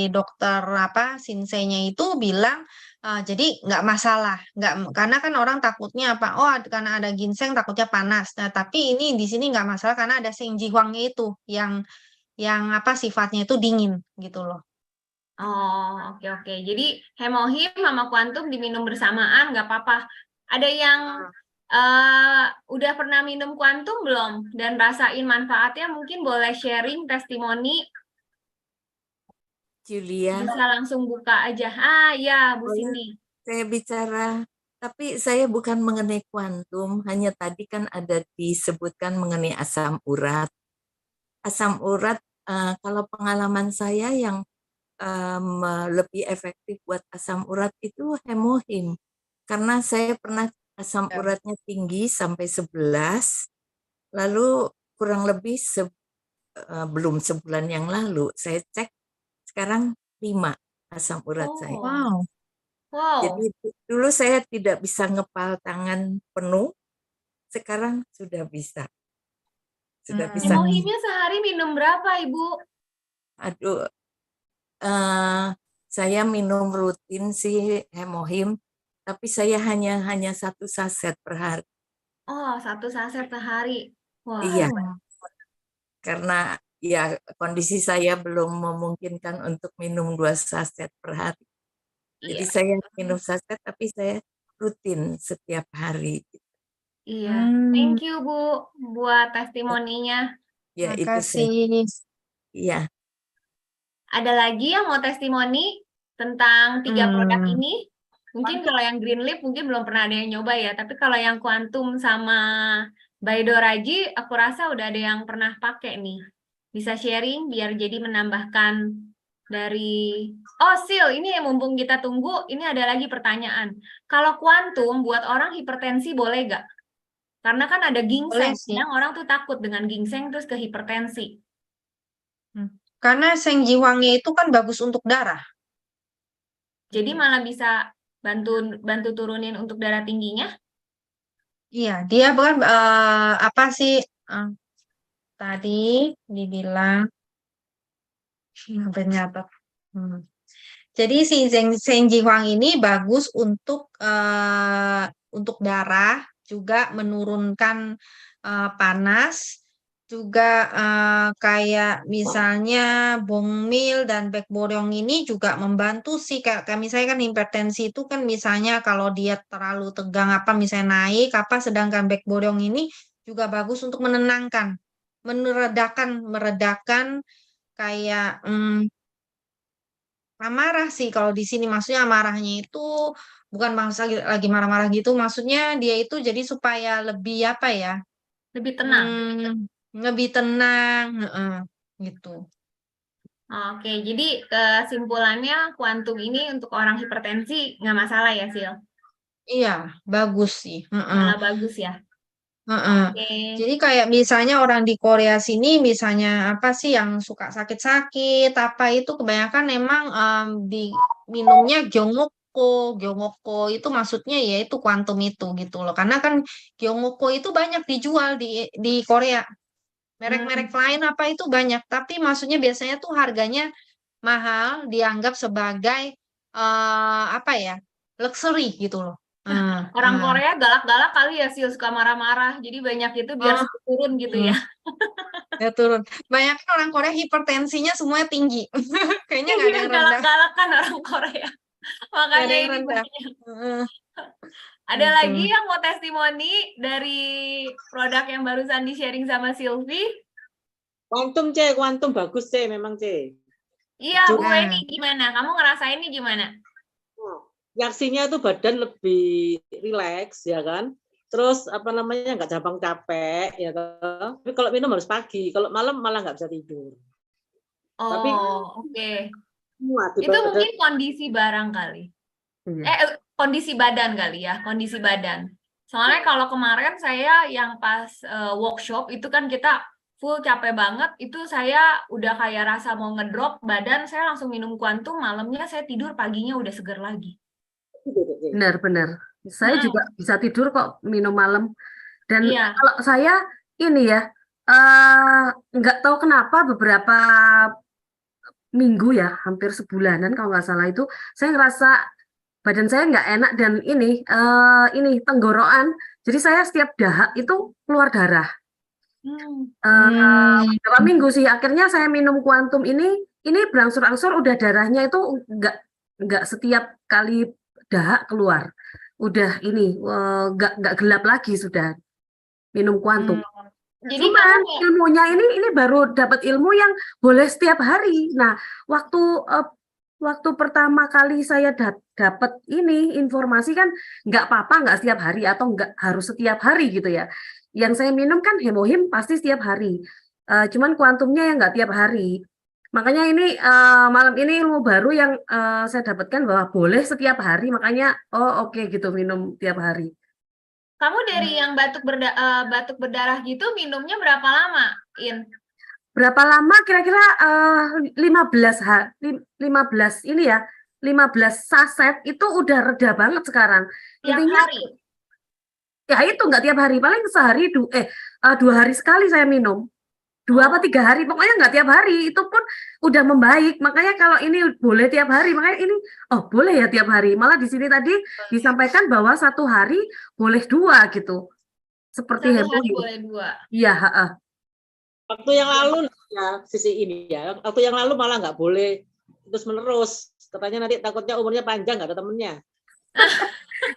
dokter apa Sinseinya itu bilang jadi nggak masalah, nggak karena kan orang takutnya apa? Oh, karena ada ginseng takutnya panas. Nah, tapi ini di sini nggak masalah karena ada Seng Jihuangnya itu yang apa sifatnya itu dingin gitu loh. Oh, oke oke. Jadi hemohim sama kuantum diminum bersamaan, nggak apa-apa. Ada yang udah pernah minum kuantum belum? Dan rasain manfaatnya, mungkin boleh sharing testimoni. Julia, Bisa langsung buka aja. Ah, ya, Bu boleh Cindy. saya bicara, tapi saya bukan mengenai kuantum, hanya tadi kan ada disebutkan mengenai asam urat. Asam urat, kalau pengalaman saya yang lebih efektif buat asam urat itu hemohim. Karena saya pernah asam Ya. uratnya tinggi sampai 11, lalu kurang lebih belum sebulan yang lalu, saya cek sekarang 5 asam urat saya. Oh, Wow. wow. Jadi dulu saya tidak bisa ngepal tangan penuh, sekarang sudah bisa. Sudah bisa. Hemohimnya sehari minum berapa, Ibu? Aduh, saya minum rutin sih hemohim, tapi saya hanya 1 saset per hari. Oh, 1 saset sehari. Wah, Iya, hebat. karena ya kondisi saya belum memungkinkan untuk minum 2 saset per hari. Jadi Iya, saya minum saset, tapi saya rutin setiap hari. iya. Thank you, Bu, buat testimoninya. Ya itu saya. Makasih. Iya. Ada lagi yang mau testimoni tentang 3 produk Hmm. ini? Mungkin kalau yang Green Leaf mungkin belum pernah ada yang nyoba ya, tapi kalau yang Quantum sama Baidoraji, aku rasa udah ada yang pernah pakai nih. Bisa sharing biar jadi menambahkan Dari Sil, ini mumpung kita tunggu, ini ada lagi pertanyaan. Kalau kuantum buat orang hipertensi boleh nggak? Karena kan ada ginseng, Boleh sih. kadang orang tuh takut dengan ginseng terus ke hipertensi. Karena Seng Jiwangnya itu kan bagus untuk darah. Jadi malah bisa bantu turunin untuk darah tingginya. Iya, dia bukan apa sih tadi dibilang ternyata. Jadi si Seng Jiwang ini bagus untuk darah, juga menurunkan panas, juga kayak misalnya bongmil dan bekboryong ini juga membantu sih, kayak misalnya kan hipertensi itu kan misalnya kalau dia terlalu tegang apa misalnya naik apa, sedangkan bekboryong ini juga bagus untuk menenangkan, meredakan kayak amarah sih kalau di sini, maksudnya amarahnya itu bukan bangsa lagi marah-marah gitu, maksudnya dia itu jadi supaya lebih apa ya, Lebih tenang. lebih tenang, gitu. Oke, jadi kesimpulannya kuantum ini untuk orang hipertensi nggak masalah ya, Sil? Iya, bagus sih. Malah bagus ya. Oke. Jadi kayak misalnya orang di Korea sini, misalnya apa sih yang suka sakit-sakit, apa itu kebanyakan memang minumnya Gyongoko itu maksudnya ya itu kuantum itu gitu loh. Karena kan Gyongoko itu banyak dijual di Korea. Merek-merek lain apa itu banyak, tapi maksudnya biasanya tuh harganya mahal, dianggap sebagai apa ya, luxury gitu loh. Orang Korea galak-galak kali ya, Sil, suka marah-marah. Jadi banyak itu biar turun gitu ya. Ya turun. Banyak orang Korea hipertensinya semuanya tinggi. Kayaknya nggak ada yang rendah. Galak-galakan orang Korea. Makanya ada yang ini rendah. banyak. Ada Gitu. lagi yang mau testimoni dari produk yang barusan di-sharing sama Silvi? Kuantum bagus memang Iya, Bu Nah. Eni gimana? Kamu ngerasainnya gimana? Reaksinya itu badan lebih rileks ya kan. Terus apa namanya nggak gampang capek ya kan. Tapi kalau minum harus pagi, kalau malam malah nggak bisa tidur. Oh, Tapi oke. semua di Itu badan- mungkin kondisi barang kali. Kondisi badan kali ya, kondisi badan. Soalnya kalau kemarin saya yang pas workshop itu kan kita full capek banget, itu saya udah kayak rasa mau ngedrop badan, saya langsung minum kuantum, malamnya saya tidur, paginya udah seger lagi. Benar-benar. Saya juga bisa tidur kok minum malam. Dan Iya. kalau saya ini ya, nggak tahu kenapa beberapa minggu ya, hampir sebulanan kalau nggak salah itu, saya ngerasa badan saya nggak enak dan ini tenggorokan. Jadi saya setiap dahak itu keluar darah. Beberapa minggu sih, akhirnya saya minum kuantum ini berangsur-angsur udah darahnya itu nggak setiap kali dahak keluar. Udah ini nggak gelap lagi sudah minum kuantum. Jadi Cuman kamu ilmunya ini baru dapat ilmu yang boleh setiap hari. Nah, waktu pertama kali saya dapat ini informasi kan nggak apa-apa nggak setiap hari atau nggak harus setiap hari gitu ya. Yang saya minum kan hemohim pasti setiap hari. Cuman kuantumnya yang nggak tiap hari. Makanya ini malam ini ilmu baru yang saya dapatkan bahwa boleh setiap hari. Makanya oke gitu minum tiap hari. kamu dari yang batuk berdarah gitu minumnya berapa lama, In? Berapa lama kira-kira 15 ini ya, 15 saset itu udah reda banget sekarang. Tiap Intinya hari? ya itu nggak tiap hari, paling sehari 2 hari sekali saya minum. 2 apa 3 hari, pokoknya nggak tiap hari, itu pun udah membaik. Makanya kalau ini boleh tiap hari, makanya ini boleh ya tiap hari. Malah di sini tadi disampaikan bahwa 1 hari boleh 2 gitu. Seperti 1 hari hemohim. boleh 2. Iya, waktu yang lalu ya sisi ini ya, waktu yang lalu malah nggak boleh terus menerus. Katanya nanti takutnya umurnya panjang nggak ada temennya.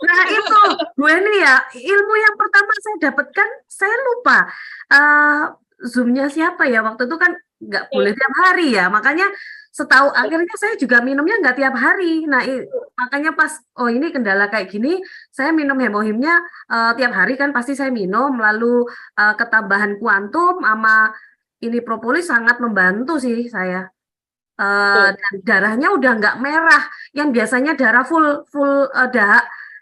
Nah itu Bu Eni ya, ilmu yang pertama saya dapatkan, saya lupa Zoom-nya siapa ya, waktu itu kan nggak boleh tiap hari ya, makanya setahu akhirnya saya juga minumnya nggak tiap hari. Nah makanya pas ini kendala kayak gini, saya minum hemohimnya tiap hari kan pasti saya minum, lalu ketambahan kuantum sama ini propolis sangat membantu sih saya. dan darahnya udah nggak merah. Yang biasanya darah full full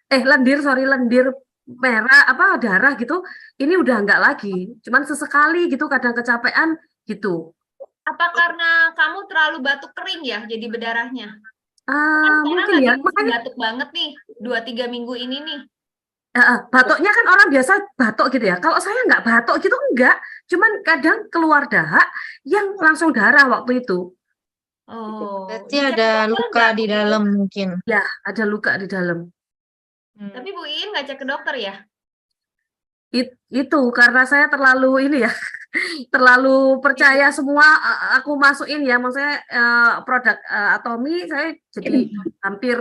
lendir merah apa darah gitu. Ini udah nggak lagi. Cuman sesekali gitu kadang kecapean gitu. Apa karena kamu terlalu batuk kering ya jadi berdarahnya? Kan sekarang Mungkin lagi ya. musim Makanya batuk banget nih, 2-3 minggu ini nih. batuknya kan orang biasa batuk gitu ya. Kalau saya nggak batuk gitu enggak. Cuman kadang keluar dahak yang langsung darah waktu itu. Oh, Berarti dicek ada ke dokter luka nggak, di Bu Iin? dalam mungkin. Ya, ada luka di dalam. Tapi Bu Iin nggak cek ke dokter ya? Itu karena saya terlalu ini ya, terlalu percaya semua aku masukin ya, maksudnya produk Atomi saya jadi hampir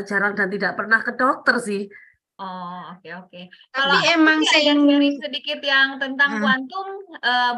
jarang dan tidak pernah ke dokter sih. Oh, oke. Tapi Kalau aku emang sih ada sing sharing sedikit yang tentang Ah, kuantum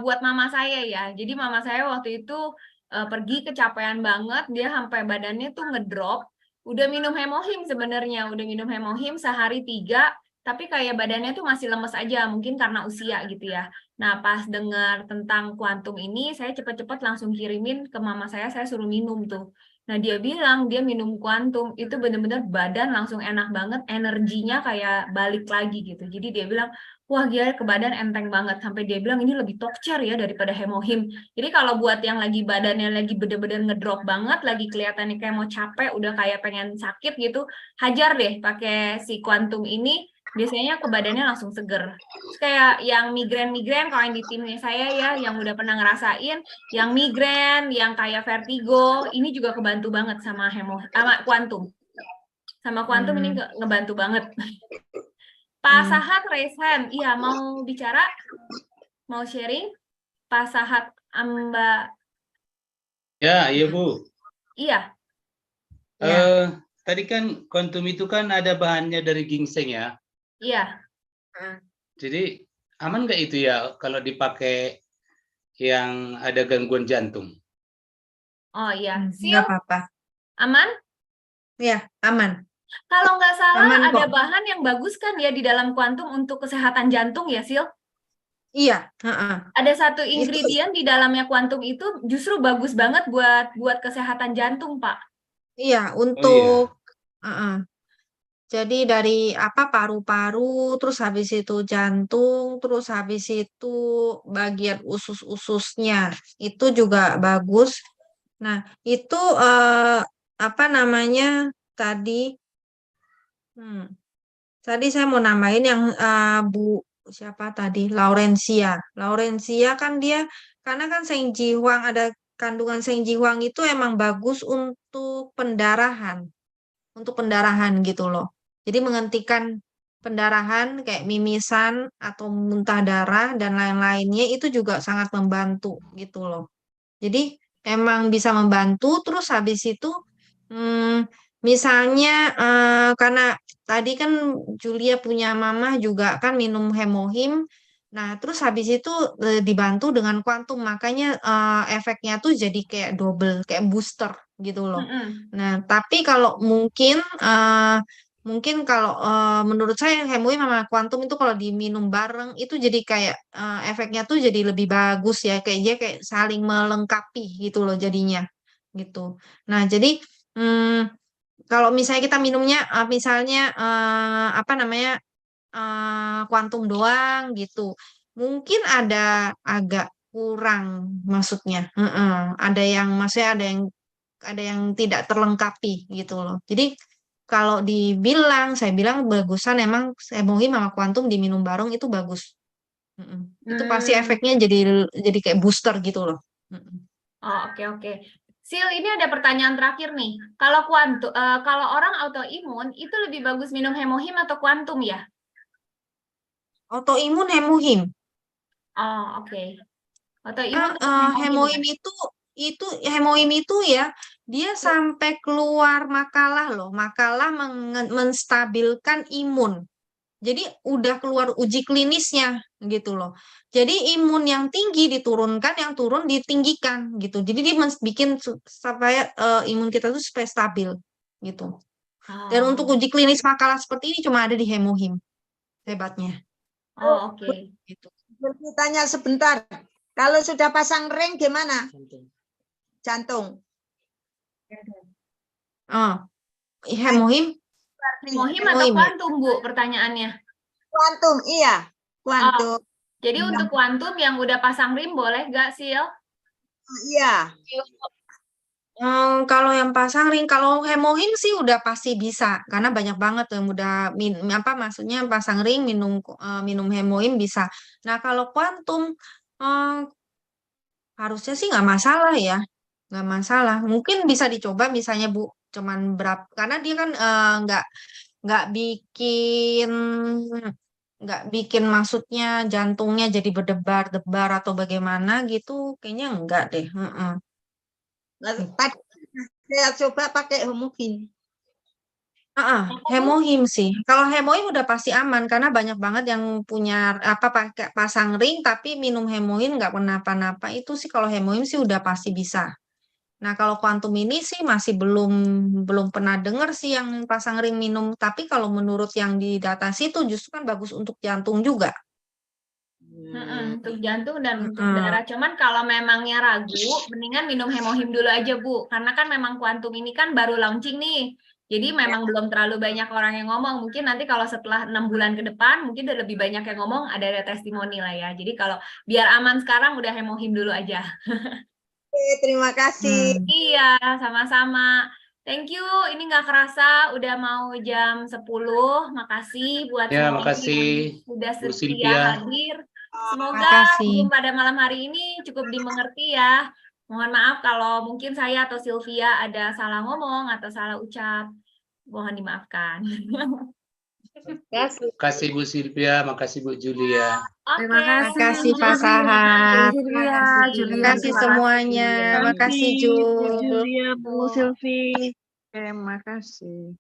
buat mama saya ya. Jadi mama saya waktu itu pergi kecapean banget, dia sampai badannya tuh ngedrop. Udah minum hemohim sebenarnya, udah minum hemohim sehari 3, tapi kayak badannya tuh masih lemes aja, mungkin karena usia gitu ya. Nah, pas dengar tentang kuantum ini, saya cepet-cepet langsung kirimin ke mama saya suruh minum tuh. Nah, dia bilang dia minum kuantum itu benar-benar badan langsung enak banget, energinya kayak balik lagi gitu. Jadi dia bilang, wah gila ke badan enteng banget. Sampai dia bilang ini lebih tokcer ya daripada hemohim. Jadi kalau buat yang lagi badannya lagi bener-bener ngedrop banget, lagi kelihatannya kayak mau capek, udah kayak pengen sakit gitu, hajar deh pakai si kuantum ini. Biasanya ke badannya langsung seger. Terus kayak yang migrain-migrain, kalau yang di timnya saya ya, yang udah pernah ngerasain, yang migrain, yang kayak vertigo, ini juga kebantu banget sama sama kuantum. Sama kuantum ini ngebantu banget. Pak Sahat raise hand. Iya, mau bicara? Mau sharing? Pak Sahat Mbak. Ya, iya Bu. Iya. Tadi kan kuantum itu kan ada bahannya dari ginseng ya. Iya. Jadi aman nggak itu ya kalau dipakai yang ada gangguan jantung? Oh iya. nggak Sil, apa-apa. aman? Ya, aman. Kalau nggak salah Aman ada kok. bahan yang bagus kan ya di dalam kuantum untuk kesehatan jantung ya, Sil? Iya, heeh. Ada satu Itu ingredient di dalamnya kuantum itu justru bagus banget buat kesehatan jantung, Pak. iya Oh iya. untuk jadi dari apa paru-paru, terus habis itu jantung, terus habis itu bagian usus-ususnya itu juga bagus. Nah, itu apa namanya tadi? Tadi saya mau nambahin yang Bu siapa tadi? Laurencia. Laurencia kan dia karena kan Seng Jiwang ada kandungan Seng Jiwang itu emang bagus untuk pendarahan. Untuk pendarahan gitu loh. Jadi menghentikan pendarahan kayak mimisan atau muntah darah dan lain-lainnya itu juga sangat membantu gitu loh. Jadi emang bisa membantu terus habis itu misalnya karena tadi kan Julia punya mama juga kan minum hemohim. Nah, terus habis itu dibantu dengan kuantum makanya efeknya tuh jadi kayak double, kayak booster gitu loh. Nah, tapi kalau mungkin kalau menurut saya hemohim sama kuantum itu kalau diminum bareng itu jadi kayak efeknya tuh jadi lebih bagus ya kayak dia kayak saling melengkapi gitu loh jadinya gitu. Nah, jadi kalau misalnya kita minumnya misalnya apa namanya kuantum doang gitu. Mungkin ada agak kurang maksudnya. Ada yang maksudnya ada yang tidak terlengkapi gitu loh. Jadi kalau saya bilang bagusan emang hemohim sama kuantum diminum bareng itu bagus. Itu pasti efeknya jadi kayak booster gitu loh. Oh, oke. Sil, ini ada pertanyaan terakhir nih. Kalau kalau orang autoimun itu lebih bagus minum hemohim atau kuantum ya? Autoimun hemohim. Oh, oke. Autoimun tetap Hemohim ya? itu hemohim itu ya dia sampai keluar makalah loh, makalah menstabilkan imun. Jadi udah keluar uji klinisnya gitu loh. Jadi imun yang tinggi diturunkan, yang turun ditinggikan gitu. Jadi dia bikin supaya imun kita tuh supaya stabil gitu. Dan untuk uji klinis makalah seperti ini cuma ada di hemohim. Hebatnya. Oh, oke. Gitu. Bertanya sebentar. Kalau sudah pasang ring gimana? Jantung. Oh, hemohim, Hemohim atau Hemohim ya? kuantum, Bu, pertanyaannya? Kuantum, iya. Kuantum, Jadi untuk kuantum yang udah pasang rim boleh nggak, Sil? iya. Kalau yang pasang ring, kalau hemohim sih udah pasti bisa, karena banyak banget tuh yang udah maksudnya pasang ring minum hemohim bisa. Nah kalau kuantum eh, harusnya sih nggak masalah ya, nggak masalah. Mungkin bisa dicoba misalnya Bu, cuman berapa? Karena dia kan nggak bikin nggak bikin maksudnya jantungnya jadi berdebar-debar atau bagaimana gitu, kayaknya enggak deh. Nah, tadi saya coba pakai homofin. Hemohim sih. Kalau hemohim udah pasti aman karena banyak banget yang punya apa pakai pasang ring tapi minum hemohim nggak kenapa-napa. Itu sih kalau hemohim sih udah pasti bisa. Nah, kalau kuantum ini sih masih belum pernah dengar sih yang pasang ring minum. Tapi kalau menurut yang di data situ justru kan bagus untuk jantung juga. Untuk jantung dan untuk darah. Cuman kalau memangnya ragu, mendingan minum hemohim dulu aja, Bu. Karena kan memang kuantum ini kan baru launching nih. Jadi memang belum terlalu banyak orang yang ngomong. Mungkin nanti kalau setelah 6 bulan ke depan, mungkin udah lebih banyak yang ngomong, ada testimoni lah ya. Jadi kalau biar aman sekarang, udah hemohim dulu aja. Oke, terima kasih. Iya, sama-sama. Thank you. Ini nggak kerasa udah mau jam 10. Makasih buat Ya, semuanya makasih yang sudah Bu setia Silvia. hadir. Semoga Makasih. Zoom pada malam hari ini cukup dimengerti ya. Mohon maaf kalau mungkin saya atau Sylvia ada salah ngomong atau salah ucap. Mohon dimaafkan. Makasih Bu Silvia, makasih Bu Julia. Terima Oke. kasih. Makasih Pak Sahat. Silvia, Julia, Makasih terima semuanya. kasih. Makasih Bu Jul. Julia, Bu Silvi. Terima kasih.